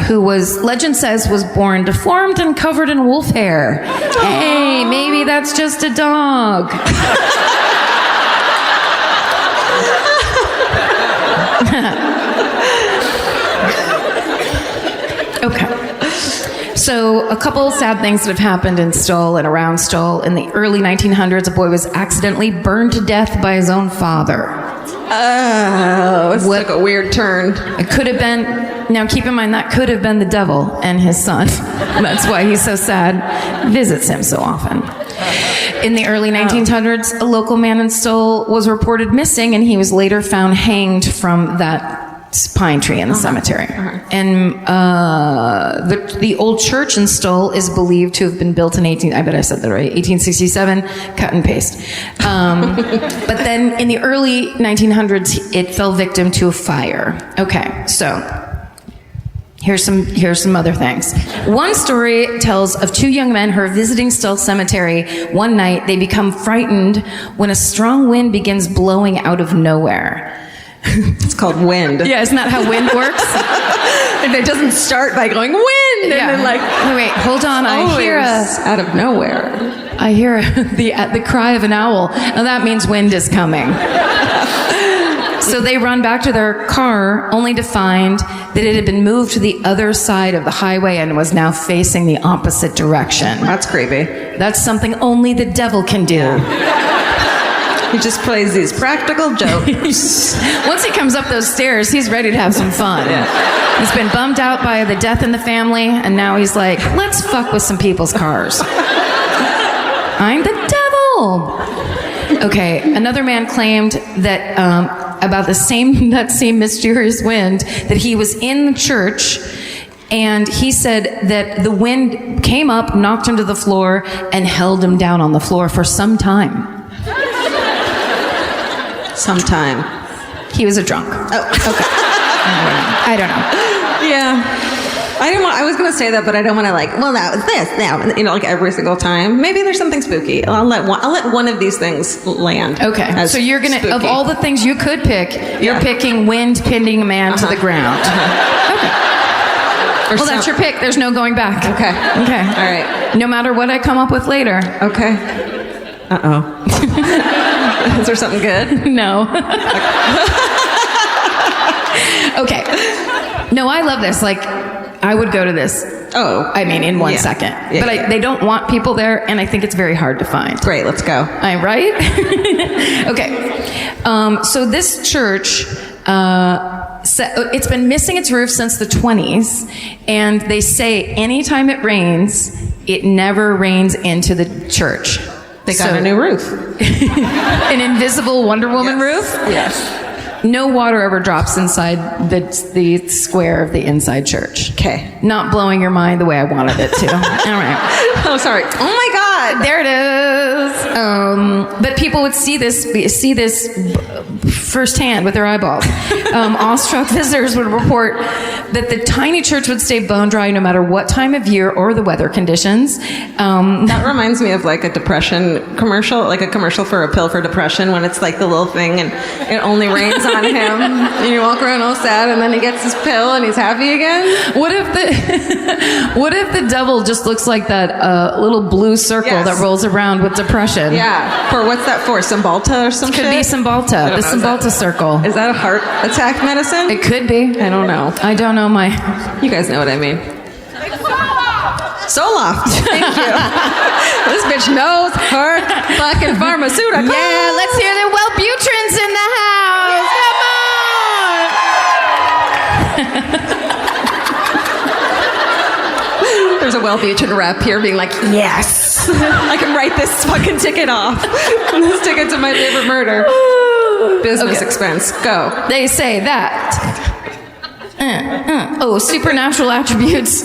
Who was, legend says, was born deformed and covered in wolf hair. Hey, maybe that's just a dog. Okay. So, a couple sad things that have happened in Stull and around Stull. In the early 1900s, a boy was accidentally burned to death by his own father. Oh, this took a weird turn. It could have been, now keep in mind, that could have been the devil and his son. That's why he's so sad, visits him so often. In the early 1900s, a local man in Stull was reported missing, and he was later found hanged from that pine tree in the cemetery. And the old church in Stull is believed to have been built in 1867, cut and paste. But then in the early 1900s, it fell victim to a fire. Okay, so here's some other things. One story tells of 2 young men who are visiting Stull Cemetery. One night, they become frightened when a strong wind begins blowing out of nowhere. It's called wind. Yeah, isn't that how wind works? And it doesn't start by going wind, and then like, wait, hold on. I hear out of nowhere. I hear the cry of an owl. Now that means wind is coming. So they run back to their car, only to find that it had been moved to the other side of the highway and was now facing the opposite direction. That's creepy. That's something only the devil can do. Yeah. He just plays these practical jokes. Once he comes up those stairs, he's ready to have some fun. Yeah. He's been bummed out by the death in the family, and now he's like, let's fuck with some people's cars. I'm the devil. Okay, another man claimed that about that same mysterious wind, that he was in the church, and he said that the wind came up, knocked him to the floor, and held him down on the floor for some time. Sometime. He was a drunk. Oh, okay. I don't know. Yeah. I was going to say that, but I don't want to well, now it's this, now, like every single time. Maybe there's something spooky. I'll let one of these things land. Okay. So you're going to, of all the things you could pick, you're picking wind pinning a man to the ground. Okay. Well, that's your pick. There's no going back. Okay. Okay. All right. No matter what I come up with later. Okay. Uh-oh. Is there something good? No. Okay. No, I love this. I would go to this. Oh. I mean, in 1 second. Yeah, but they don't want people there, and I think it's very hard to find. Great, let's go. Right? Okay. So this church, it's been missing its roof since the 20s, and they say anytime it rains, it never rains into the church. They got a new roof. An invisible Wonder Woman roof? Yes. No water ever drops inside the square of the inside church. Okay. Not blowing your mind the way I wanted it to. All right. Oh, sorry. Oh my God. There it is. But people would see this firsthand with their eyeballs. Awestruck visitors would report that the tiny church would stay bone dry no matter what time of year or the weather conditions. That reminds me of a depression commercial, like a commercial for a pill for depression, when it's the little thing and it only rains on him and you walk around all sad and then he gets his pill and he's happy again. What if the devil just looks like that little blue circle that rolls around with depression? Yeah. For what's that for? Cymbalta or some shit? Could be Cymbalta. The Cymbalta circle. Is that a heart attack medicine? It could be. I don't know. I don't know You guys know what I mean. Zoloft. Thank you. This bitch knows her fucking pharmaceutical. Yeah, let's hear the Wellbutrins in the house. Come on. There's a Wellbutrin rep here being like, yes, I can write this fucking ticket off. This ticket to my favorite murder. Business expense. Go. They say that. Supernatural attributes.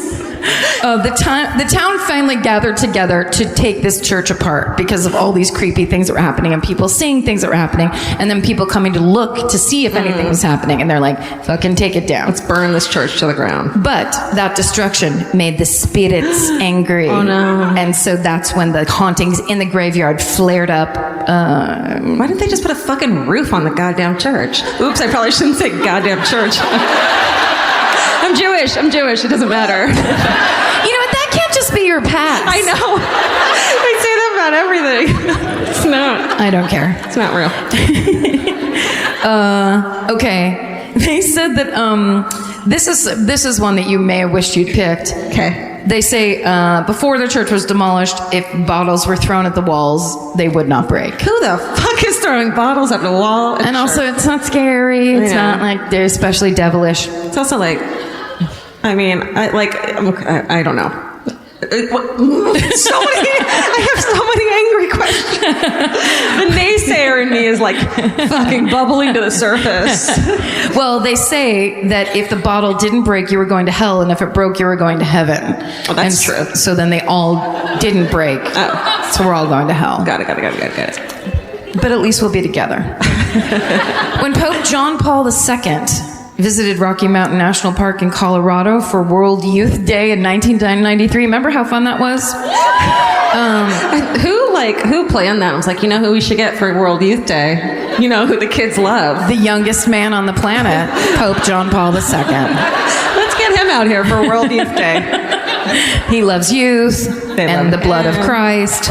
The town finally gathered together to take this church apart because of all these creepy things that were happening and people seeing things that were happening and then people coming to look to see if anything was happening and they're like, fucking take it down. Let's burn this church to the ground. But that destruction made the spirits angry. Oh no. And so that's when the hauntings in the graveyard flared up. Why didn't they just put a fucking roof on the goddamn church? Oops, I probably shouldn't say goddamn church. I'm Jewish. It doesn't matter. You know what? That can't just be your past. I know. I say that about everything. It's not. I don't care. It's not real. Okay. They said that this is one that you may have wished you'd picked. Okay. They say before the church was demolished, if bottles were thrown at the walls, they would not break. Who the fuck is throwing bottles at the wall? And also, it's not scary. It's not they're especially devilish. It's also I mean, I don't know. I have so many angry questions. The naysayer in me is fucking bubbling to the surface. Well, they say that if the bottle didn't break, you were going to hell, and if it broke, you were going to heaven. Oh, that's true. So then they all didn't break. Oh. So we're all going to hell. Got it. But at least we'll be together. When Pope John Paul II visited Rocky Mountain National Park in Colorado for World Youth Day in 1993. Remember how fun that was? Who planned that? I was like, you know who we should get for World Youth Day? You know who the kids love? The youngest man on the planet, Pope John Paul II. Let's get him out here for World Youth Day. He loves youth and the blood of Christ.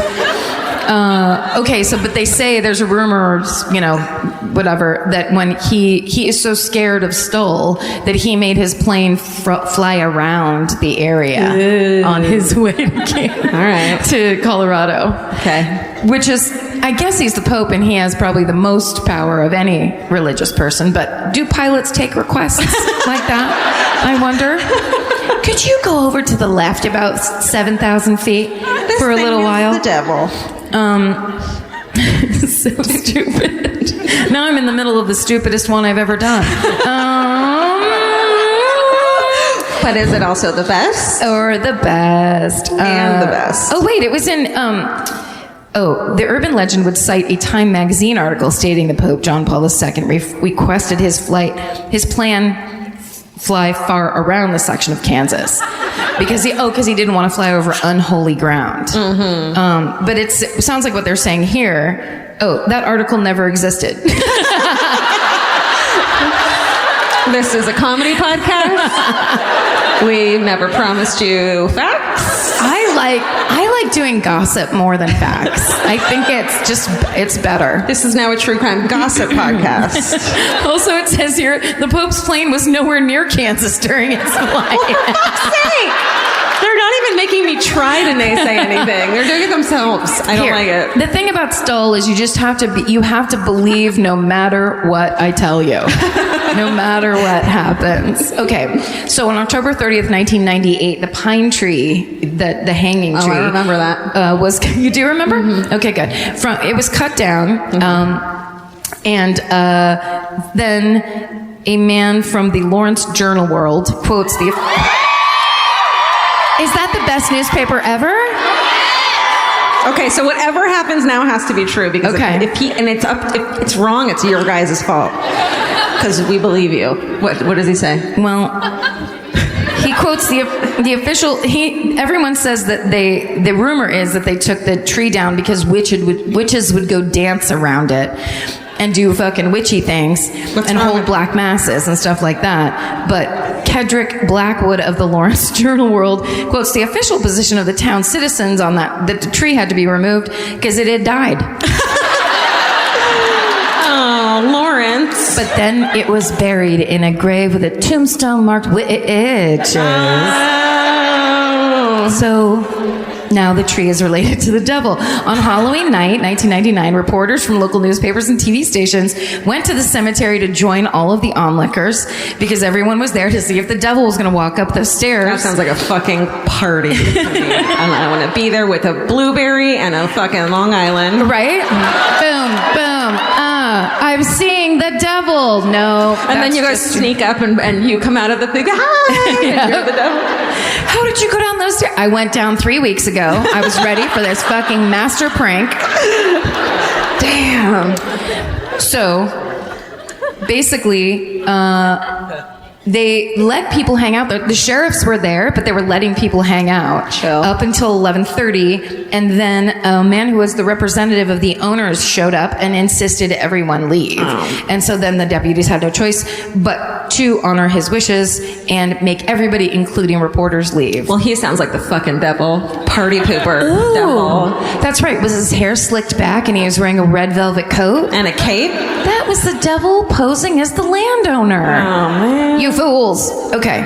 But they say there's a rumor, whatever, that when he is so scared of Stull that he made his plane fly around the area on his way to Colorado. Okay. Which is, I guess he's the Pope and he has probably the most power of any religious person, but do pilots take requests like that? I wonder. Could you go over to the left about 7,000 feet for a little while? The devil. So stupid. Now I'm in the middle of the stupidest one I've ever done. But is it also the best? Or the best. And the best. Oh, wait, it was in... the urban legend would cite a Time magazine article stating that Pope John Paul II requested his plan fly far around the section of Kansas because he didn't want to fly over unholy ground. But it sounds like what they're saying here. Oh, that article never existed. This is a comedy podcast. We never promised you facts. I like doing gossip more than facts. I think it's better. This is now a true crime gossip podcast. Also, it says here the Pope's plane was nowhere near Kansas during its flight. For fuck's sake! They're not even making me try to naysay anything. They're doing it themselves. I don't like it. The thing about Stull is you have to believe no matter what I tell you. No matter what happens. Okay, so on October 30th, 1998, the pine tree, the hanging tree. Oh, I remember that. You do remember? Mm-hmm. Okay, good. It was cut down, and then a man from the Lawrence Journal World quotes the... Is that the best newspaper ever? Okay, so whatever happens now has to be true because if it's wrong, it's your guys' fault. Because we believe you. What does he say? Well, he quotes the official. Everyone says that the rumor is that they took the tree down because witches would go dance around it and do fucking witchy things and hold black masses and stuff like that. But Kedrick Blackwood of the Lawrence Journal World quotes the official position of the town citizens on that the tree had to be removed because it had died. Oh, Lawrence. But then it was buried in a grave with a tombstone marked witches. Oh. So now the tree is related to the devil. On Halloween night, 1999, reporters from local newspapers and TV stations went to the cemetery to join all of the onlookers because everyone was there to see if the devil was going to walk up the stairs. That sounds like a fucking party to me. I want to be there with a blueberry and a fucking Long Island. Right? Boom, boom. I'm seeing the devil. No. And then you guys sneak up and you come out of the thing. Hi! Yeah. And you're the devil. How did you go down those stairs? I went down 3 weeks ago. I was ready for this fucking master prank. Damn. So, basically, they let people hang out. The sheriffs were there, but they were letting people hang out up until 11:30. And then a man who was the representative of the owners showed up and insisted everyone leave. Oh. And so then the deputies had no choice but to honor his wishes and make everybody, including reporters, leave. Well, he sounds like the fucking devil. Party pooper. Ooh, devil. that's right. Was his hair slicked back and he was wearing a red velvet coat? And a cape? That was the devil posing as the landowner. Oh, man. You fools. Okay.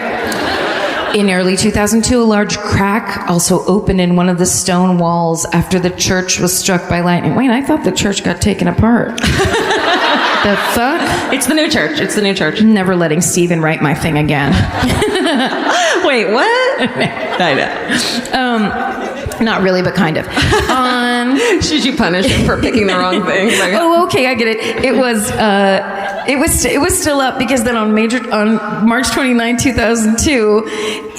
In early 2002, a large crack also opened in one of the stone walls after the church was struck by lightning. Wait, I thought the church got taken apart. The fuck? It's the new church. It's the new church. Never letting Steven write my thing again. Wait, what? I know. Not really, but kind of. Should you punish him for picking the wrong thing? Like, oh, okay, I get it. It was still up because then on March 29, 2002,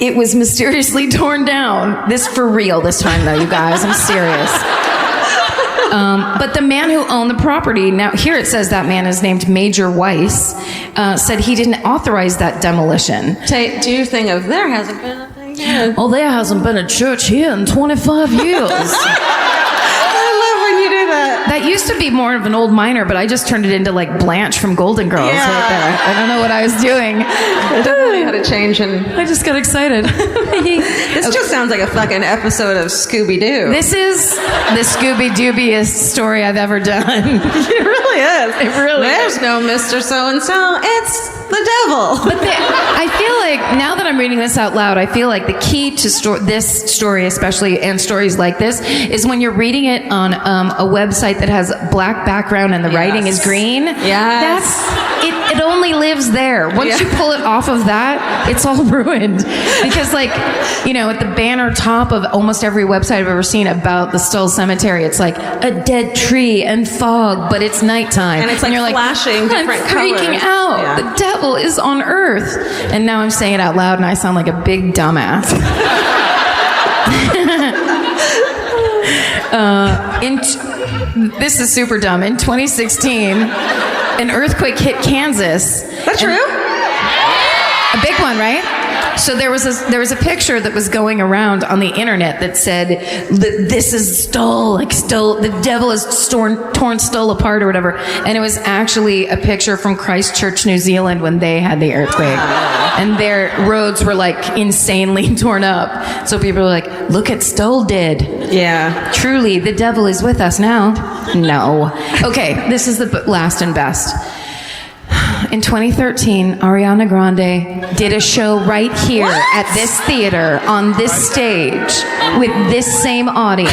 it was mysteriously torn down. This for real this time, though, you guys. I'm serious. But the man who owned the property, now here it says that man is named Major Weiss, said he didn't authorize that demolition. do you think of there hasn't been a thing yet? Oh, there hasn't been a church here in 25 years. That used to be more of an old miner, but I just turned it into like Blanche from Golden Girls right there. I don't know what I was doing. I definitely had a change and I just got excited. This just sounds like a fucking episode of Scooby-Doo. This is the Scooby-Doobiest story I've ever done. It really is. It really There's is. no Mr. So-and-so. It's the devil. But I feel like now that I'm reading this out loud, I feel like the key to this story, especially, and stories like this, is when you're reading it on a website that has black background and the writing is green. Yes. It only lives there. Once you pull it off of that, it's all ruined. Because at the banner top of almost every website I've ever seen about the Stull Cemetery, it's like a dead tree and fog, but it's nighttime. And it's like you're flashing different I'm freaking colors. out. Yeah. The devil is on earth. And now I'm saying it out loud and I sound like a big dumbass. This is super dumb. In 2016, an earthquake hit Kansas. That's true? A big one, right? So there was a picture that was going around on the internet that said, "This is Stull, like Stull, the devil has torn Stull apart or whatever," and it was actually a picture from Christchurch, New Zealand, when they had the earthquake, and their roads were like insanely torn up. So people were like, "Look at Stull did." Yeah. Truly, the devil is with us now. No. Okay, this is the last and best. In 2013, Ariana Grande did a show right here at this theater on this stage with this same audience.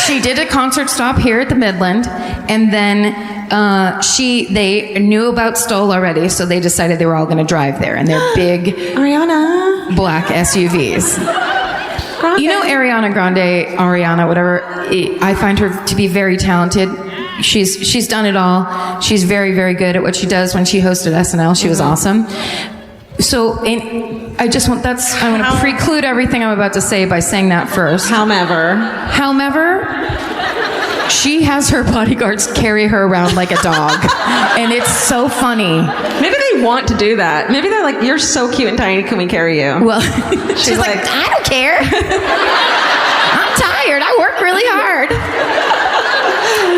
She did a concert stop here at the Midland, and then they knew about Stull already, so they decided they were all going to drive there in their big Ariana. black SUVs. Grande. You know Ariana, whatever. I find her to be very talented. She's done it all. She's very, very good at what she does. When she hosted SNL, she was awesome. So I want to preclude everything I'm about to say by saying that first. However, she has her bodyguards carry her around like a dog. And it's so funny. maybe they want to do that. Maybe they're like, "You're so cute and tiny. Can we carry you?" Well, she's like, "I don't care. I'm tired. I work really hard."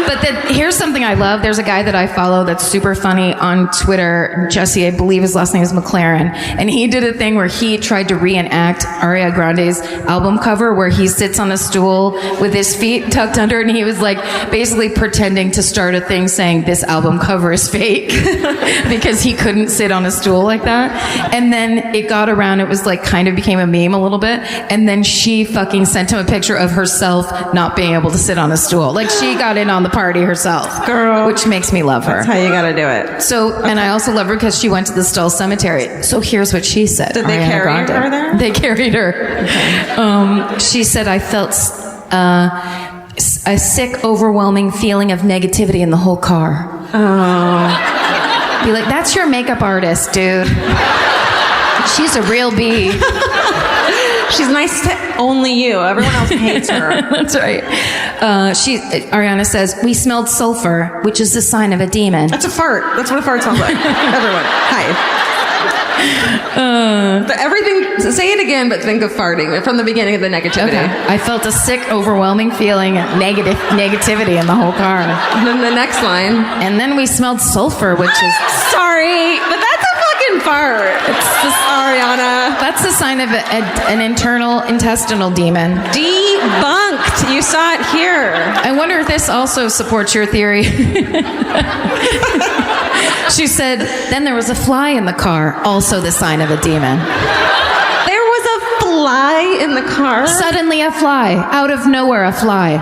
But here's something I love. There's a guy that I follow that's super funny on Twitter. Jesse, I believe his last name is McLaren. And he did a thing where he tried to reenact Ariana Grande's album cover where he sits on a stool with his feet tucked under, and he was like basically pretending to start a thing saying this album cover is fake because he couldn't sit on a stool like that. And then it got around. It was like kind of became a meme a little bit. And then she fucking sent him a picture of herself not being able to sit on a stool. Like she got in on the party herself, girl, which makes me love her. That's how you gotta do it. So, and I also love her because she went to the Stull Cemetery. So here's what she said. Did they Ariana carry Grande. her there? They carried her. Okay. She said, "I felt a sick, overwhelming feeling of negativity in the whole car." Oh. Be like, "That's your makeup artist, dude. She's a real bee." She's nice to only you. Everyone else hates her. That's right. Ariana says, "We smelled sulfur, which is the sign of a demon." That's a fart. That's what a fart sounds like. Everyone, hi. But everything. Say it again, but think of farting from the beginning of the negativity. Okay. "I felt a sick, overwhelming feeling of negativity in the whole car." And then the next line. "And then we smelled sulfur, which is..." Sorry, but that's a fucking fart. It's just Ariana. That's the sign of an internal intestinal demon. Debunked. You saw it here. I wonder if this also supports your theory. She said, "Then there was a fly in the car, also the sign of a demon." There was a fly in the car. Suddenly a fly. Out of nowhere, a fly.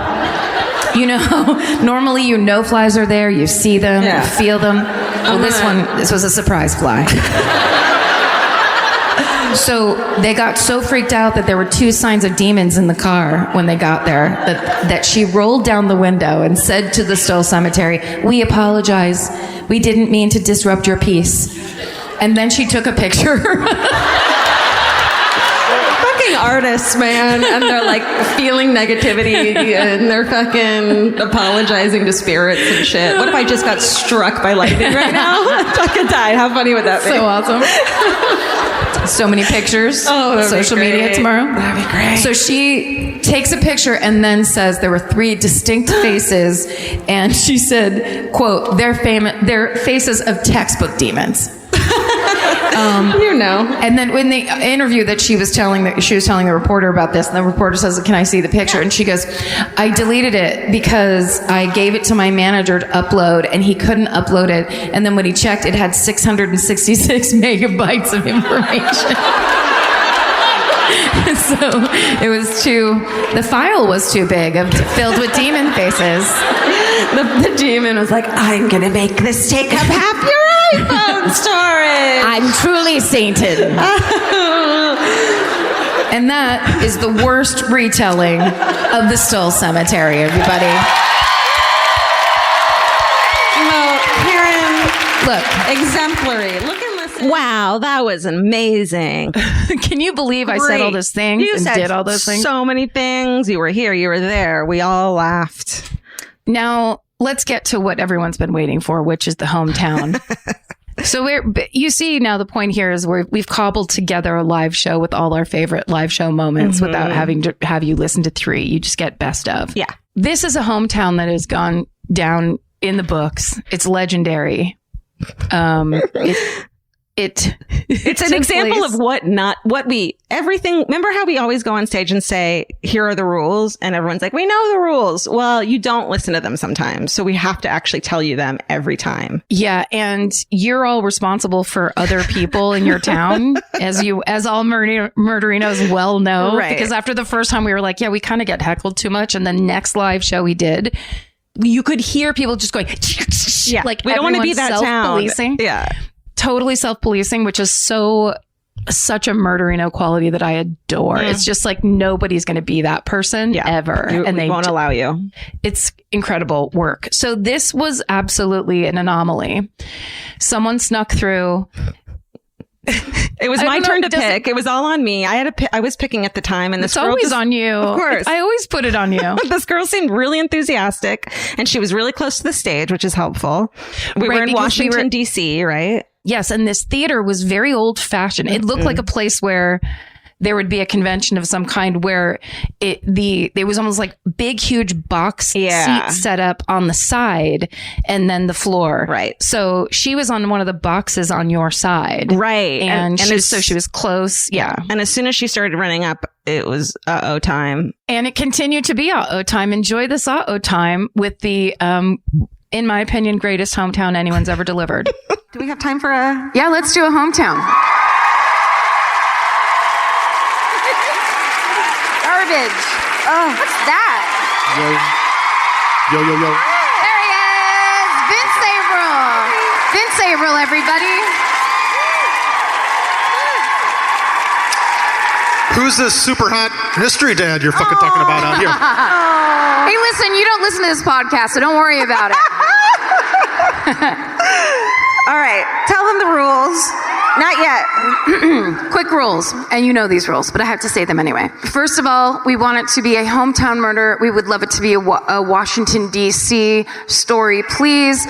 You know, normally you know flies are there, you see them, Yeah. you feel them. Well, this was a surprise fly. So they got so freaked out that there were 2 signs of demons in the car when they got there that she rolled down the window and said to the Stull Cemetery, "We apologize. We didn't mean to disrupt your peace." And then she took a picture. Fucking artists, man. And they're like feeling negativity and they're fucking apologizing to spirits and shit. What if I just got struck by lightning right now? I fucking died. How funny would that be? So awesome. So many pictures. Social media tomorrow. That'd be great. So she takes a picture and then says there were 3 distinct faces, and she said, quote, they're faces of textbook demons. You know. And then when the interview that she was telling the reporter about this, and the reporter says, "Can I see the picture?" And she goes, "I deleted it because I gave it to my manager to upload, and he couldn't upload it. And then when he checked, it had 666 megabytes of information." So it was the file was too big, filled with demon faces. The demon was like, "I'm going to make this take up half your iPhone storage. I'm truly sainted." And that is the worst retelling of the Stull Cemetery, everybody. Well, Karen, Look, exemplary. Look and listen. Wow, that was amazing. can you believe I said all those things You and said did all those things? so many things. You were here, you were there. We all laughed. Now, let's get to what everyone's been waiting for, which is the hometown. So you see now the point here is we've cobbled together a live show with all our favorite live show moments without having to have you listen to 3. You just get best of. Yeah. This is a hometown that has gone down in the books. It's legendary. It's an example of everything. Remember how we always go on stage and say, here are the rules. And everyone's like, we know the rules. Well, you don't listen to them sometimes. So we have to actually tell you them every time. Yeah. And you're all responsible for other people in your town, as all murderinos well know. Right. Because after the first time we were like, yeah, we kind of get heckled too much. And the next live show we did, you could hear people just going, yeah, like we don't want to be that town. Yeah. Totally self-policing, which is such a murderino quality that I adore. It's just like nobody's going to be that person ever. And they won't allow you. It's incredible work. So this was absolutely an anomaly. Someone snuck through. It was my turn to pick. It was all on me. I was picking at the time, and it's always on you. Of course, I always put it on you. This girl seemed really enthusiastic, and she was really close to the stage, which is helpful. We were in Washington D.C., right? Yes, and this theater was very old-fashioned. It looked like a place where there would be a convention of some kind where there was almost like big, huge box seats set up on the side and then the floor. Right. So she was on one of the boxes on your side. Right. And she was close. Yeah. And as soon as she started running up, it was uh-oh time. And it continued to be uh-oh time. Enjoy this uh-oh time with the, in my opinion, greatest hometown anyone's ever delivered. Do we have time for a... Yeah, let's do a hometown. Garbage. Oh, what's that? Yo. There he is. Vince Averill. Vince Averill, everybody. Who's this super hot mystery dad you're fucking talking about out here? Hey, listen, you don't listen to this podcast, so don't worry about it. All right, tell them the rules. Not yet. Quick rules, and you know these rules, but I have to say them anyway. First of all, we want it to be a hometown murder. We would love it to be a Washington, D.C. story, please.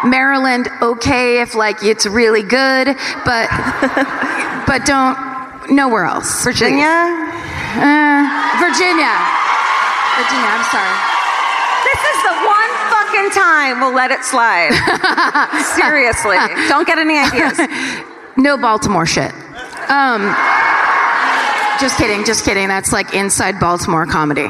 Maryland, okay, if like it's really good, but don't nowhere else. Virginia? Virginia, I'm sorry. This is the one fucking time we'll let it slide. Seriously. Don't get any ideas. No Baltimore shit. Just kidding. That's like inside Baltimore comedy.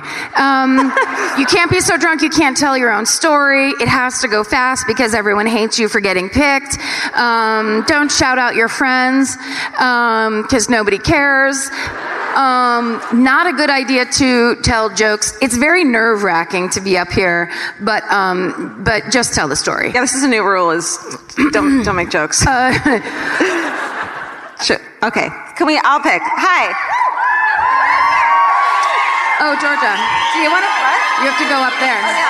You can't be so drunk you can't tell your own story. It has to go fast because everyone hates you for getting picked. Don't shout out your friends because nobody cares. Not a good idea to tell jokes. It's very nerve-wracking to be up here, but just tell the story. Yeah, this is a new rule: is don't make jokes. Sure. Okay, I'll pick. Hi. Oh, Georgia, Do you want to? What? you have to go up there. Yeah.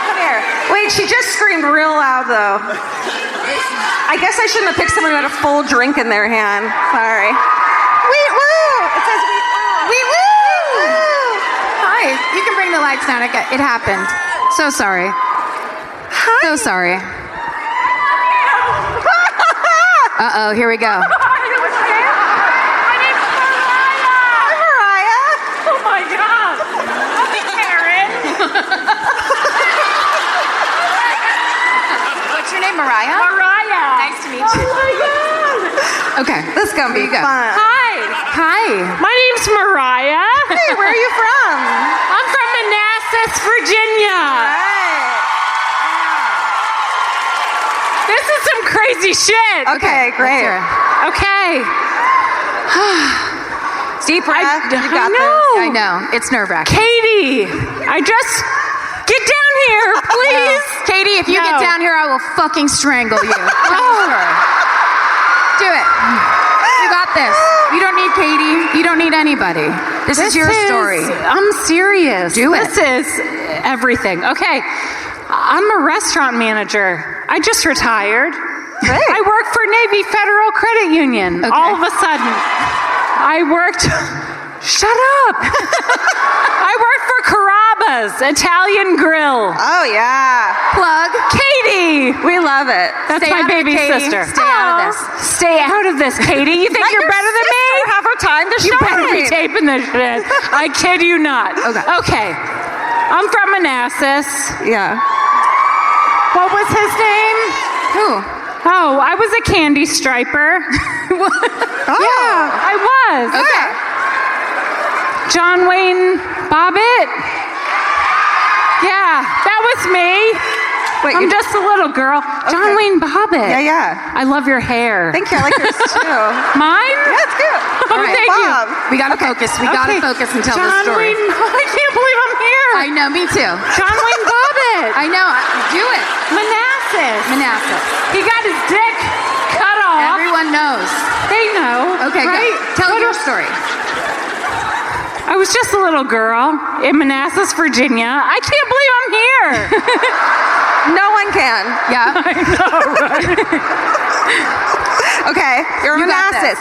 Come here. Wait, she just screamed real loud though. I guess I shouldn't have picked someone who had a full drink in their hand. Sorry. Wheat woo! It says wheat woo. Wheat woo! Hi, you can bring the lights down. It happened. So sorry. Hi. So sorry. Uh-oh, here we go. My name's Mariah. Hi, Mariah. Oh my God. I'm Karen. What's your name, Mariah? Mariah. Nice to meet you. Oh my God. Okay. This is gonna be Here you go. fun. Hi. My name's Mariah. Hey, where are you from? I'm from Manassas, Virginia. Right. This is some crazy shit. Okay, great. Okay. Deep breath. You got I know. this. I know. It's nerve-wracking. Katie, I just get down here, please. Katie, if you No. get down here, I will fucking strangle you. Do it. You got this. You don't need Katie. You don't need anybody. This is your story. I'm serious. Do it. This is everything. Okay. I'm a restaurant manager. I just retired. Great. I work for Navy Federal Credit Union. Okay. All of a sudden, I worked. Shut up. I worked for Carrabba Mama's Italian Grill. Oh, yeah. Plug. Katie. We love it. That's Stay my out of it, baby Katie. sister. Stay out of this. Stay out of this, Katie. You think you're better than me? Have her time to You better be shine. taping this shit. I kid you not. Okay. I'm from Manassas. Yeah. What was his name? Who? Oh, I was a candy striper. Yeah, I was. Okay. John Wayne Bobbitt. Yeah, that was me. Wait, I'm you- just a little girl. John Wayne Bobbitt. Yeah, yeah. I love your hair. Thank you. I like yours too. Mine? Yeah, it's cute. Oh, right, thank Bob. We gotta focus. We gotta Okay. focus and tell John the story. Wayne, I can't believe I'm here. I know, me too. John Wayne Bobbitt. I know. Do it. Manassas. Manassas. He got his dick cut off. Everyone knows. They know. Okay, right? good. Tell What your else? story. I was just a little girl in Manassas, Virginia. I can't believe I'm here. No one can. Yeah. Okay, you're You got Manassas.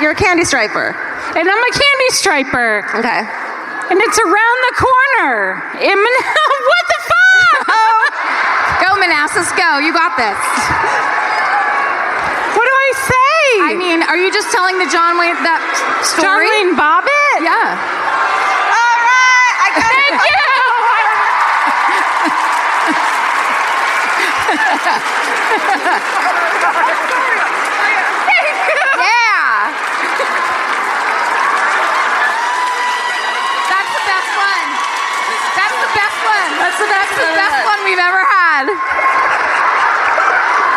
You're a candy striper. And I'm a candy striper. Okay. And it's around the corner. What the fuck? Go, Manassas. Go. You got this. What do I say? I mean, are you just telling the John Wayne that story? John Wayne Bobbitt? Yeah. All right. I got it. Thank you. Yeah. That's the best one. That's the best one. That's the best one we've ever had.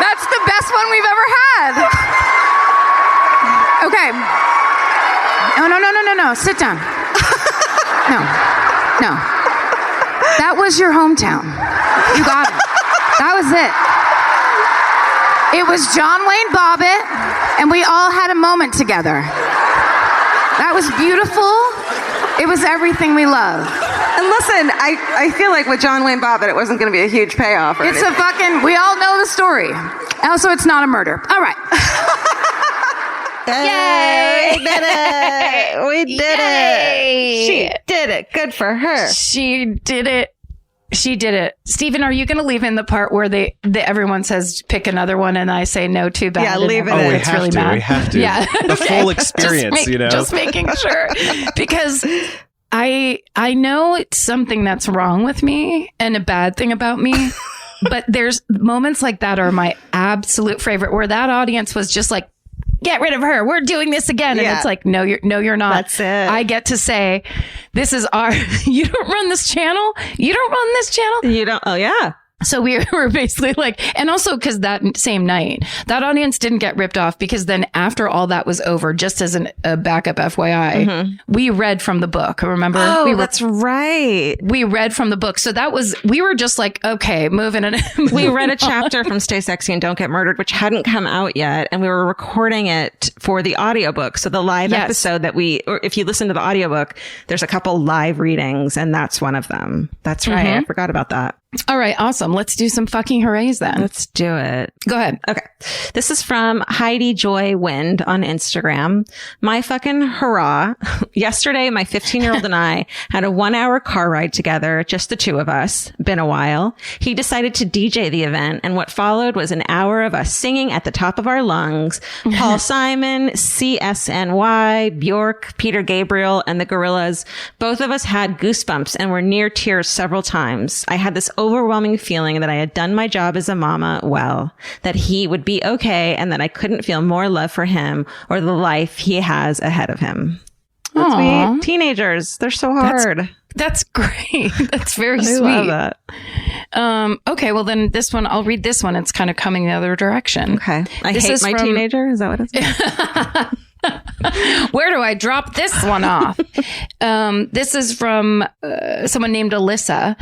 That's the best one we've ever had. Okay. No. Sit down. No. That was your hometown. You got it. That was it. It was John Wayne Bobbitt, and we all had a moment together. That was beautiful. It was everything we love. And listen, I feel like with John Wayne Bobbitt, it wasn't going to be a huge payoff. Or It's anything. a fucking, we all know the story. Also, it's not a murder. All right. Yay! We did it! We did Yay! it! She did it. Good for her. She did it. She did it. Stephen, are you going to leave in the part where everyone says pick another one and I say no, too bad? Yeah, and leave it everyone in. We gets have really to. mad? We have to. Yeah. The full experience, Just making sure. Because I know it's something that's wrong with me and a bad thing about me. But there's moments like that are my absolute favorite where that audience was just like, get rid of her. We're doing this again. And Yeah. it's like, no, you're not. That's it. I get to say, this is you don't run this channel. You don't run this channel. You don't. Oh, yeah. So we were basically like, and also because that same night, that audience didn't get ripped off because then after all that was over, just as a backup FYI, we read from the book. Remember? Oh, that's right. We read from the book. So we were just like, okay, moving it. We read a chapter from Stay Sexy and Don't Get Murdered, which hadn't come out yet. And we were recording it for the audiobook. So the live Yes. episode or if you listen to the audiobook, there's a couple live readings and that's one of them. That's right. I forgot about that. All right. Awesome. Let's do some fucking hoorays then. Let's do it. Go ahead. Okay. This is from Heidi Joy Wind on Instagram. My fucking hurrah. Yesterday, my 15-year-old and I had a 1-hour car ride together, just the two of us. Been a while. He decided to DJ the event, and what followed was an hour of us singing at the top of our lungs. Paul Simon, CSNY, Bjork, Peter Gabriel, and the Gorillaz. Both of us had goosebumps and were near tears several times. I had this overwhelming feeling that I had done my job as a mama well, that he would be okay, and that I couldn't feel more love for him or the life he has ahead of him. That's Aw. me. Teenagers, they're so hard. That's great. That's very I sweet. love that. Okay. Well, then this one, I'll read this one. It's kind of coming the other direction. Okay. I This hate is my from- teenager. Is that what it is? Where do I drop this one off? This is from someone named Alyssa.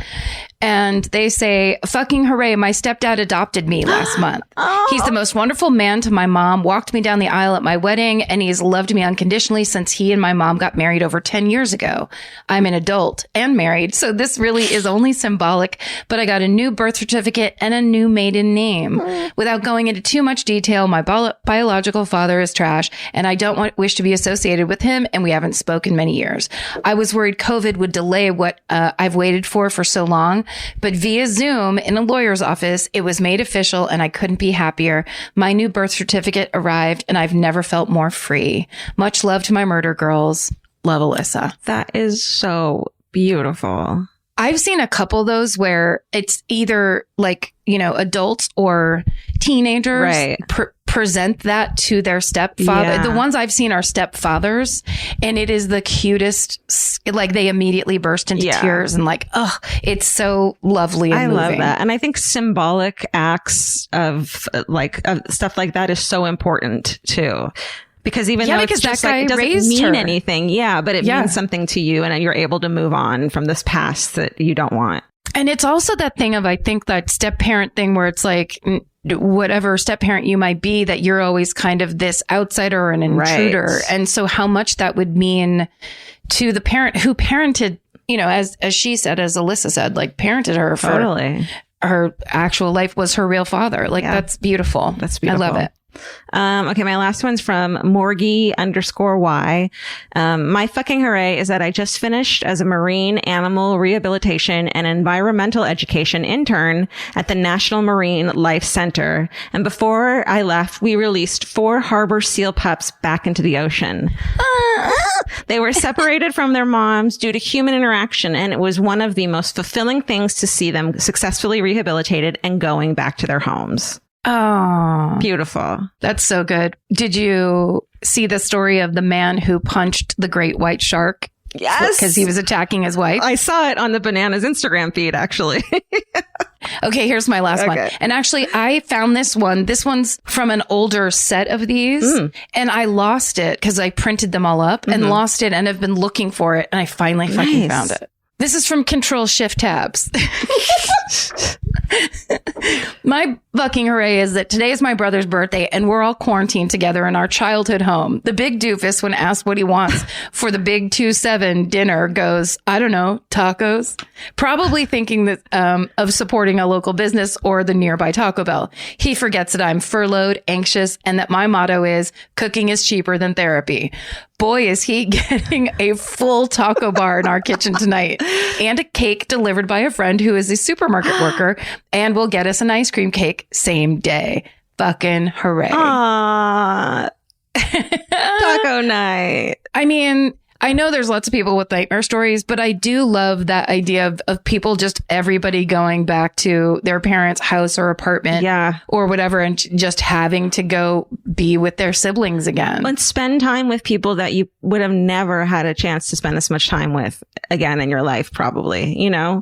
And they say, fucking hooray, my stepdad adopted me last month. He's the most wonderful man to my mom, walked me down the aisle at my wedding, and he's loved me unconditionally since he and my mom got married over 10 years ago. I'm an adult and married, so this really is only symbolic, but I got a new birth certificate and a new maiden name. Without going into too much detail, my biological father is trash, and I don't wish to be associated with him, and we haven't spoken many years. I was worried COVID would delay what I've waited for so long. But via Zoom in a lawyer's office, it was made official and I couldn't be happier. My new birth certificate arrived and I've never felt more free. Much love to my murder girls. Love, Alyssa. That is so beautiful. I've seen a couple of those where it's either like, adults or teenagers present that to their stepfather. Yeah. The ones I've seen are stepfathers, and it is the cutest. Like they immediately burst into tears and like, oh, it's so lovely. And I moving. love that. And I think symbolic acts of stuff like that is so important too. Because even though it's just like, it doesn't mean anything. Yeah. But it means something to you and you're able to move on from this past that you don't want. And it's also that thing of, I think that step parent thing where it's like, whatever step parent you might be, that you're always kind of this outsider or an intruder. Right. And so how much that would mean to the parent who parented, as she said, as Alyssa said, like parented her for her actual life was her real father. Like that's beautiful. That's beautiful. I love it. Okay, my last one's from Morgie_Y. My fucking hooray is that I just finished as a marine animal rehabilitation and environmental education intern at the National Marine Life Center. And before I left, we released 4 harbor seal pups back into the ocean. They were separated from their moms due to human interaction, and it was one of the most fulfilling things to see them successfully rehabilitated and going back to their homes. Oh, beautiful. That's so good. Did you see the story of the man who punched the great white shark? Yes. Because he was attacking his wife. I saw it on the Bananas Instagram feed, actually. Okay, here's my last one. And actually, I found this one. This one's from an older set of these. And I lost it because I printed them all up and lost it and have been looking for it. And I finally fucking found it. This is from Control Shift Tabs. My fucking hooray is that today is my brother's birthday and we're all quarantined together in our childhood home. The big doofus, when asked what he wants for the big 2-7 dinner, goes, I don't know, tacos. Probably thinking that of supporting a local business or the nearby Taco Bell. He forgets that I'm furloughed, anxious, and that my motto is cooking is cheaper than therapy. Boy, is he getting a full taco bar in our kitchen tonight and a cake delivered by a friend who is a supermarket worker and will get us an ice cream cake same day. Fucking hooray. Aww. Taco night. I mean, I know there's lots of people with nightmare stories, but I do love that idea of people, just everybody going back to their parents' house or apartment or whatever and just having to go be with their siblings again. And spend time with people that you would have never had a chance to spend this much time with again in your life, probably.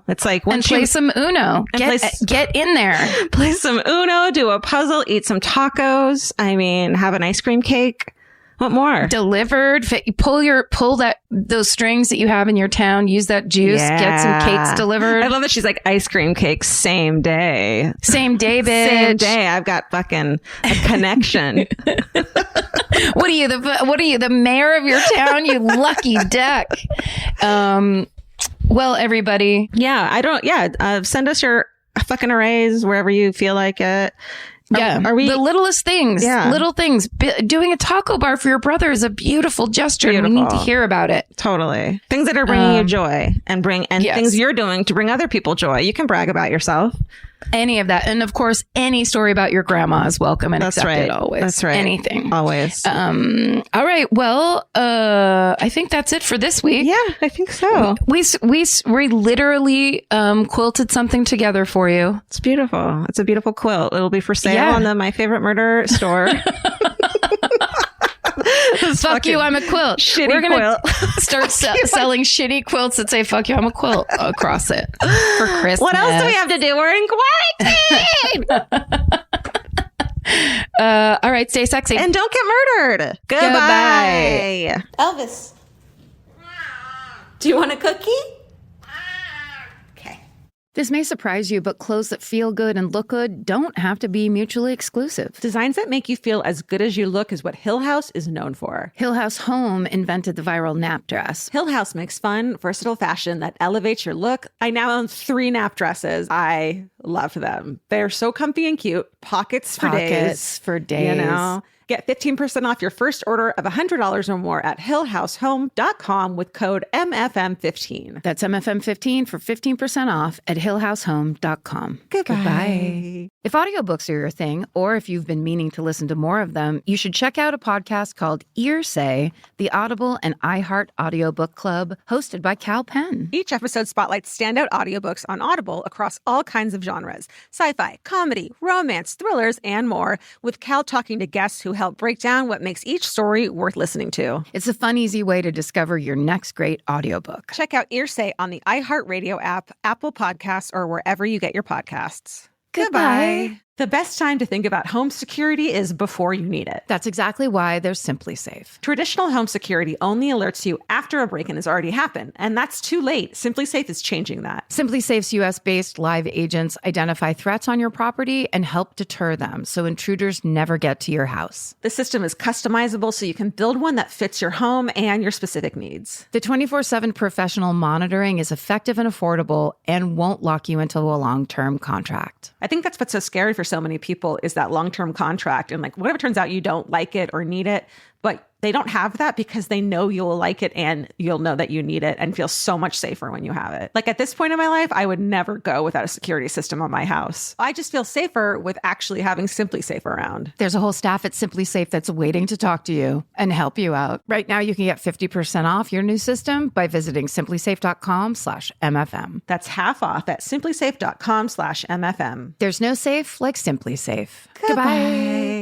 It's like and play some Uno. Get in there. Play some Uno, do a puzzle, eat some tacos. I mean, have an ice cream cake. What more? Delivered. Pull those strings that you have in your town. Use that juice. Get some cakes delivered. I love that she's like ice cream cakes same day. Same day, bitch. Same day. I've got fucking a connection. What are you, the mayor of your town? You lucky duck. Well, everybody. Send us your fucking arrays wherever you feel like it. Are we the littlest things? Little things. Doing a taco bar for your brother is a beautiful gesture. And we need to hear about it. Totally. Things that are bringing you joy and things you're doing to bring other people joy. You can brag about yourself. Any of that. And of course, any story about your grandma is welcome and accepted always. That's right. Anything. Always. All right. Well, I think that's it for this week. Yeah, I think so. We literally quilted something together for you. It's beautiful. It's a beautiful quilt. It'll be for sale on the My Favorite Murder store. Fuck you, I'm a quilt. We're gonna start selling shitty quilts that say "fuck you, I'm a quilt" across it for Christmas. What else do we have to do? We're in quarantine. All right, stay sexy and don't get murdered. Goodbye. Elvis, do you want a cookie? This may surprise you, but clothes that feel good and look good don't have to be mutually exclusive. Designs that make you feel as good as you look is what Hill House is known for. Hill House Home invented the viral nap dress. Hill House makes fun, versatile fashion that elevates your look. I now own 3 nap dresses. I love them. They're so comfy and cute. Pockets for days. You know? Get 15% off your first order of $100 or more at hillhousehome.com with code MFM15. That's MFM15 for 15% off at hillhousehome.com. Goodbye. If audiobooks are your thing, or if you've been meaning to listen to more of them, you should check out a podcast called Earsay, the Audible and iHeart Audiobook Club, hosted by Cal Penn. Each episode spotlights standout audiobooks on Audible across all kinds of genres: sci-fi, comedy, romance, thrillers, and more, with Cal talking to guests who help break down what makes each story worth listening to. It's a fun, easy way to discover your next great audiobook. Check out Earsay on the iHeartRadio app, Apple Podcasts, or wherever you get your podcasts. Goodbye. The best time to think about home security is before you need it. That's exactly why they're Simply Safe. Traditional home security only alerts you after a break-in has already happened, and that's too late. Simply Safe is changing that. Simply Safe's US-based live agents identify threats on your property and help deter them so intruders never get to your house. The system is customizable so you can build one that fits your home and your specific needs. The 24/7 professional monitoring is effective and affordable and won't lock you into a long-term contract. I think that's what's so scary for so many people is that long-term contract. And like, what if it turns out you don't like it or need it, but they don't have that because they know you'll like it and you'll know that you need it and feel so much safer when you have it. Like at this point in my life, I would never go without a security system on my house. I just feel safer with actually having Simply Safe around. There's a whole staff at Simply Safe that's waiting to talk to you and help you out. Right now, you can get 50% off your new system by visiting simplysafe.com/MFM. That's half off at simplysafe.com/MFM. There's no safe like Simply Safe. Goodbye.